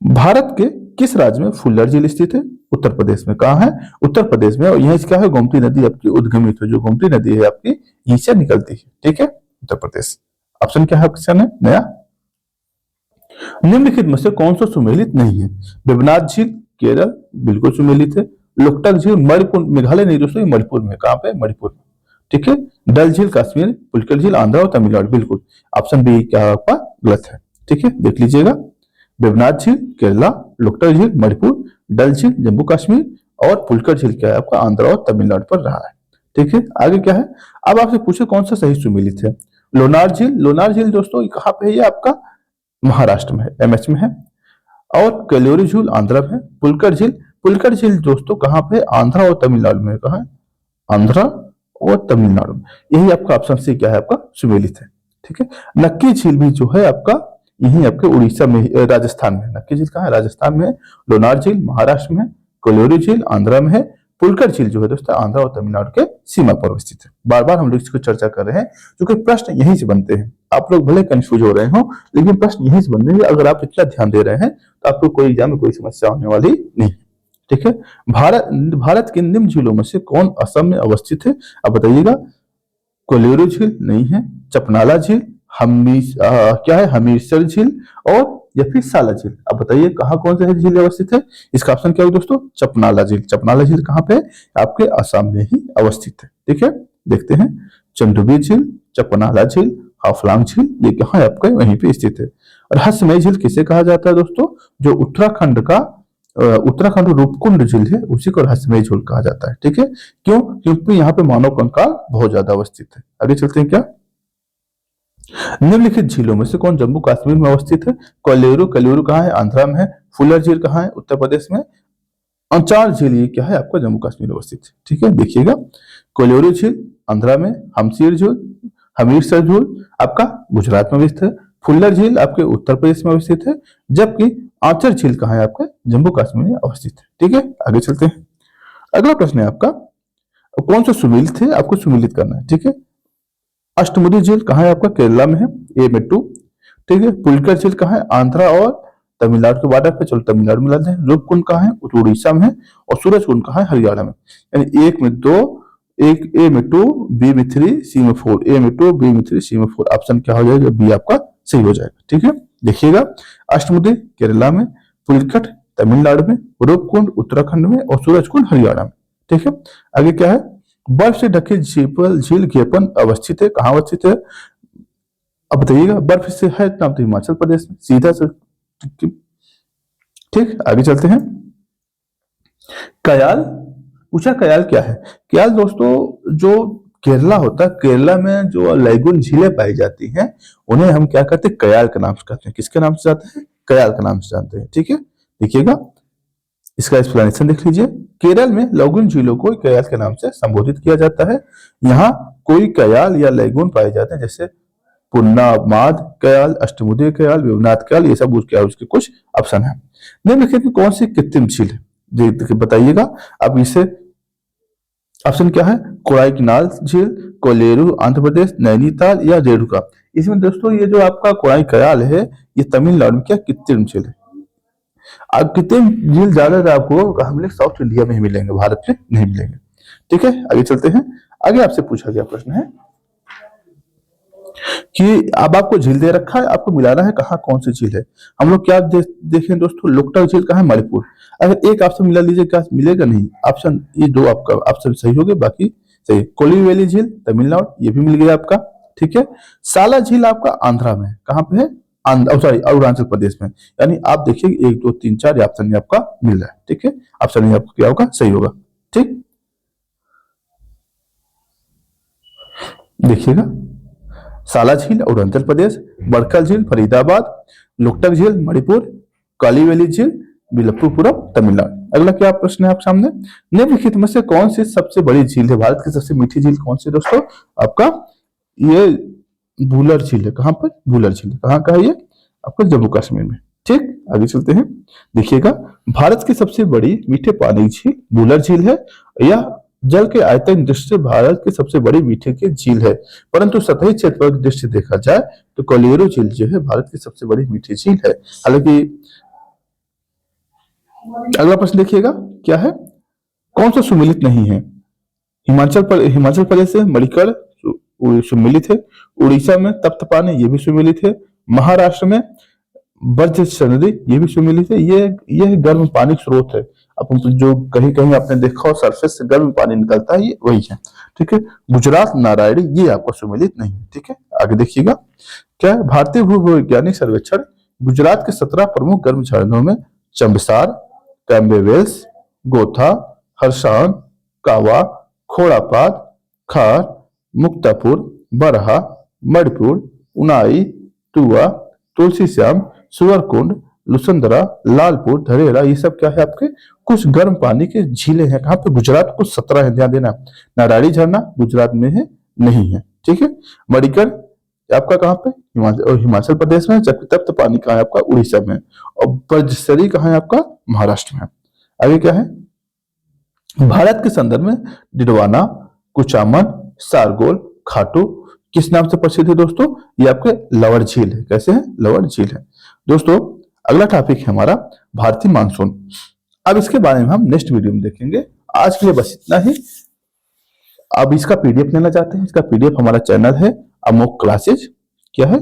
Speaker 1: भारत के किस राज्य में फुल्लर झील स्थित है? उत्तर प्रदेश में। कहाँ है? उत्तर प्रदेश में। और यह क्या है? गोमती नदी आपकी उद्गमित है, जो गोमती नदी है आपकी यहीं से निकलती है। ठीक है, उत्तर प्रदेश। ऑप्शन क्या है ऑप्शन है नया। निम्नलिखित में से कौन सा सुमेलित नहीं है? वेवनाथ झील केरल, बिल्कुल सुमेलित है। लोकटक झील मणिपुर, मेघालय नहीं दोस्तों, मणिपुर में। कहाँ पे? मणिपुर में। ठीक है। डल झील कश्मीर, पुलिकल झील आंध्र और तमिलनाडु, बिल्कुल। ऑप्शन बी क्या आपका गलत है। ठीक है, देख लीजिएगा। वेवनाथ झील केरला, लोकटक झील मणिपुर, डल झील जम्मू कश्मीर और पुलिकल झील क्या है आपका आंध्र और तमिलनाडु पर रहा है। ठीक है, आगे क्या है? अब आपसे पूछे कौन सा सही सुमेलित है। लोनार झील, लोनार झील दोस्तों कहाँ पे है? ये आपका महाराष्ट्र में है, एमएच में है। और कोल्लेरू झील आंध्र में है। पुलकर झील दोस्तों कहाँ पे? आंध्र और तमिलनाडु में। कहा है? आंध्र और तमिलनाडु में। यही आपका ऑप्शन सी क्या है आपका सुमेलित है। ठीक है। नक्की झील भी जो है आपका यही आपके उड़ीसा में, राजस्थान में। नक्की झील कहाँ है? राजस्थान में है। लोनार झील महाराष्ट्र में है। कोल्लेरू झील आंध्र में है। पुलकर झील जो है दोस्तों आंध्र और तमिलनाडु के सीमा पर स्थित है। बार बार हम लोग इसको चर्चा कर रहे हैं क्योंकि प्रश्न यहीं से बनते हैं। आप लोग भले कंफ्यूज हो रहे हो लेकिन प्रश्न यहीं से बनते हैं। अगर आप इतना ध्यान दे रहे हैं तो आपको कोई एग्जाम में कोई समस्या होने वाली नहीं। ठीक है। भारत के निम्न झीलों में से कौन असम में अवस्थित है? आप बताइएगा। कोल्लेरू झील नहीं है। चपनाला झील, क्या है? हमीरसर झील और या फिर साला झील। अब बताइए कहाँ कौन सा झील अवस्थित है? इसका ऑप्शन क्या है दोस्तों? चपनाला झील। चपनाला झील कहाँ पे है? आपके असम में ही अवस्थित है। ठीक है, देखते हैं। चंदुबी झील, चपनाला झील, हाफलॉन्ग झील ये कहाँ है आपका, वहीं पे स्थित है। रहस्यमय झील किसे कहा जाता है दोस्तों, जो उत्तराखंड रूपकुंड झील है उसी को रहस्यमय झील कहा जाता है। ठीक है, क्यों, क्योंकि यहाँ पे मानव कंकाल बहुत ज्यादा अवस्थित है। आगे चलते हैं, क्या निम्नलिखित झीलों में से कौन जम्मू कश्मीर में अवस्थित है। कोलेरू, कलियूरू कहाँ है, आंध्रा में है। फुलर झील कहाँ है, उत्तर प्रदेश में। अंचार झील ये क्या है आपका, जम्मू कश्मीर में अवस्थित है। ठीक है, देखिएगा, कोलेरू झील आंध्रा में, हमीरसर झील आपका गुजरात में अवस्थित है, फुल्लर झील आपके उत्तर प्रदेश में अवस्थित है, जबकि आंचर झील कहाँ है आपका, जम्मू कश्मीर में अवस्थित है। ठीक है, आगे चलते हैं। अगला प्रश्न है आपका, कौन सा सुमेलित है, आपको सुमेलित करना है। ठीक है, अष्टमुदी झील कहाँ है आपका, केरला में है, ए मेट्टू। ठीक है, पुलकर झील कहाँ है, आंध्रा और तमिलनाडु के बॉर्डर पे, चलो तमिलनाडु में लाते हैं। रूपकुंड कहाँ है, उड़ीसा में है। और सूरजकुंड कहाँ है, हरियाणा में। यानी एक में दो, एक ए में 2, बी में 3, सी में 4, ए में 2, बी में 3, सी में 4। ऑप्शन क्या हो जाएगा, बी आपका सही हो जाएगा। ठीक है, देखिएगा, अष्टमुदी केरला में, पुलिकट तमिलनाडु में, रूपकुंड उत्तराखंड में और सूरजकुंड हरियाणा में। ठीक है, आगे क्या है, बर्फ से ढकी झील घेपन अवस्थित है, कहाँ अवस्थित है, अब बताइएगा। बर्फ से है नाम तो हिमाचल प्रदेश में, सीधा से। ठीक, आगे चलते हैं। कयाल पूछा, कयाल क्या है। कयाल दोस्तों जो केरला होता है, केरला में जो लैगून झीलें पाई जाती हैं उन्हें हम क्या कहते हैं, कयाल के नाम से कहते हैं। किसके नाम से जानते हैं, कयाल के नाम से जानते हैं। ठीक है, देखिएगा, इसका एक्सप्लेनेशन देख लीजिए। केरल में लैगून झीलों को कयाल के नाम से संबोधित किया जाता है। यहाँ कोई कयाल या लैगून पाए जाते हैं, जैसे पुन्नामाद कयाल, अष्टमुदी कयाल, विवनाथ कयाल, ये सब उसके कुछ ऑप्शन है। निम्नलिखित में कौन सी कृत्रिम झील है, बताइएगा। अब इसे ऑप्शन क्या है, कोडाईकनाल झील, कोलेरू आंध्र प्रदेश, नैनीताल या रेणुका। इसमें दोस्तों ये जो आपका कोडाई कयाल है ये तमिलनाडु में क्या कृत्रिम झील है। अब कृत्रिम झील ज्यादातर आपको हम लोग साउथ इंडिया में ही मिलेंगे, भारत में नहीं मिलेंगे। ठीक है, आगे चलते हैं। आगे आपसे पूछा गया प्रश्न है कि अब आपको झील दे रखा है, आपको मिलाना है कहाँ कौन सी झील है। हम लोग क्या देखें दोस्तों, लोकटक झील कहाँ है, मणिपुर। अगर एक ऑप्शन मिला लीजिए, क्या मिलेगा, नहीं। ऑप्शन ये दो आपका ऑप्शन सही हो गए, बाकी सही। कोली वैली झील तमिलनाडु, ये भी मिल गया आपका। ठीक है, साला झील आपका आंध्रा में, कहाँ पे है, सॉरी अरुणाचल प्रदेश में। यानी आप देखिए 1 2 3 4 ऑप्शन में आपका मिल रहा है। ठीक है, ऑप्शन में आपका क्या होगा, सही होगा। ठीक, देखिएगा, साला झील अरुणाचल प्रदेश, बड़खल झील फरीदाबाद, लोकटक झील मणिपुर, काली वैली झील बिलपुरपुरम तमिलनाडु। अगला क्या प्रश्न है आप सामने, निम्नलिखित में से कौन सी सबसे बड़ी झील है, भारत की सबसे मीठी झील कौन सी दोस्तों, आपका ये भूलर झील है। कहां पर, भूलर झील कहां का है, ये आपका जम्मू कश्मीर में। ठीक, आगे चलते हैं। देखिएगा, भारत की सबसे बड़ी मीठे पानी झील भूलर झील है। यह जल के आयतन दृष्टि से भारत की सबसे बड़ी मीठे की झील है, परंतु सतही क्षेत्र की दृष्टि से देखा जाए तो कोलेरू झील जो है भारत की सबसे बड़ी मीठी झील है। हालांकि अगला प्रश्न देखिएगा, क्या है, कौन सा सुमेलित नहीं है। हिमाचल प्रदेश से मणिकर्ण सुमेलित है, उड़ीसा में तप्तपानी ये भी सुमेलित है, महाराष्ट्र में ब्रज नदी ये भी सुमेलित है। ये गर्म पानी स्रोत है, अपन जो कहीं कहीं आपने देखा हो सरफेस से गर्म पानी निकलता है, ये वही है। ठीक है, गुजरात नारायणी ये आपको सुमेलित नहीं है। ठीक है, आगे देखिएगा, क्या है, भारतीय भूवैज्ञानिक सर्वेक्षण गुजरात के 17 प्रमुख गर्म झरनों में चंबसार, कैम्बेवेल्स, गोथा, हरसांग, कावा, खोड़ापाद, खार, मुक्तापुर, बरहा, मणिपुर, उनाई, टुआ, तुलसीश्याम, सुअरकुंड, लुसंदरा, लालपुर, धरेरा, ये सब क्या है आपके कुछ गर्म पानी के झीलें हैं। कहां पे, गुजरात कुछ 17 है, ध्यान देना। नारायणी झरना गुजरात में है, नहीं है। ठीक है, मणिकर्ण आपका कहां पे, हिमाचल प्रदेश में, जबकि तप्त पानी कहां है आपका, उड़ीसा में। और ब्रजसरी कहां है आपका, महाराष्ट्र में। आगे क्या है, भारत के संदर्भ में डिडवाना, कुचामन, सारगोल, खाटू किस नाम से प्रसिद्ध है दोस्तों, ये आपके लवर झील है। कैसे है, लवर झील है। दोस्तों अगला टॉपिक है हमारा भारतीय मानसून। अब इसके बारे में हम नेक्स्ट वीडियो में देखेंगे। आज के लिए बस इतना ही। अब इसका पीडीएफ लेना चाहते हैं, इसका पीडीएफ हमारा चैनल है अमोक क्लासेज। क्या है,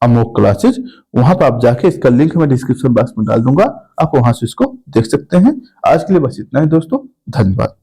Speaker 1: अमोक क्लासेज। वहां पर आप जाके इसका लिंक मैं डिस्क्रिप्शन बॉक्स में डाल दूंगा, आप वहां से इसको देख सकते हैं। आज के लिए बस इतना ही दोस्तों, धन्यवाद।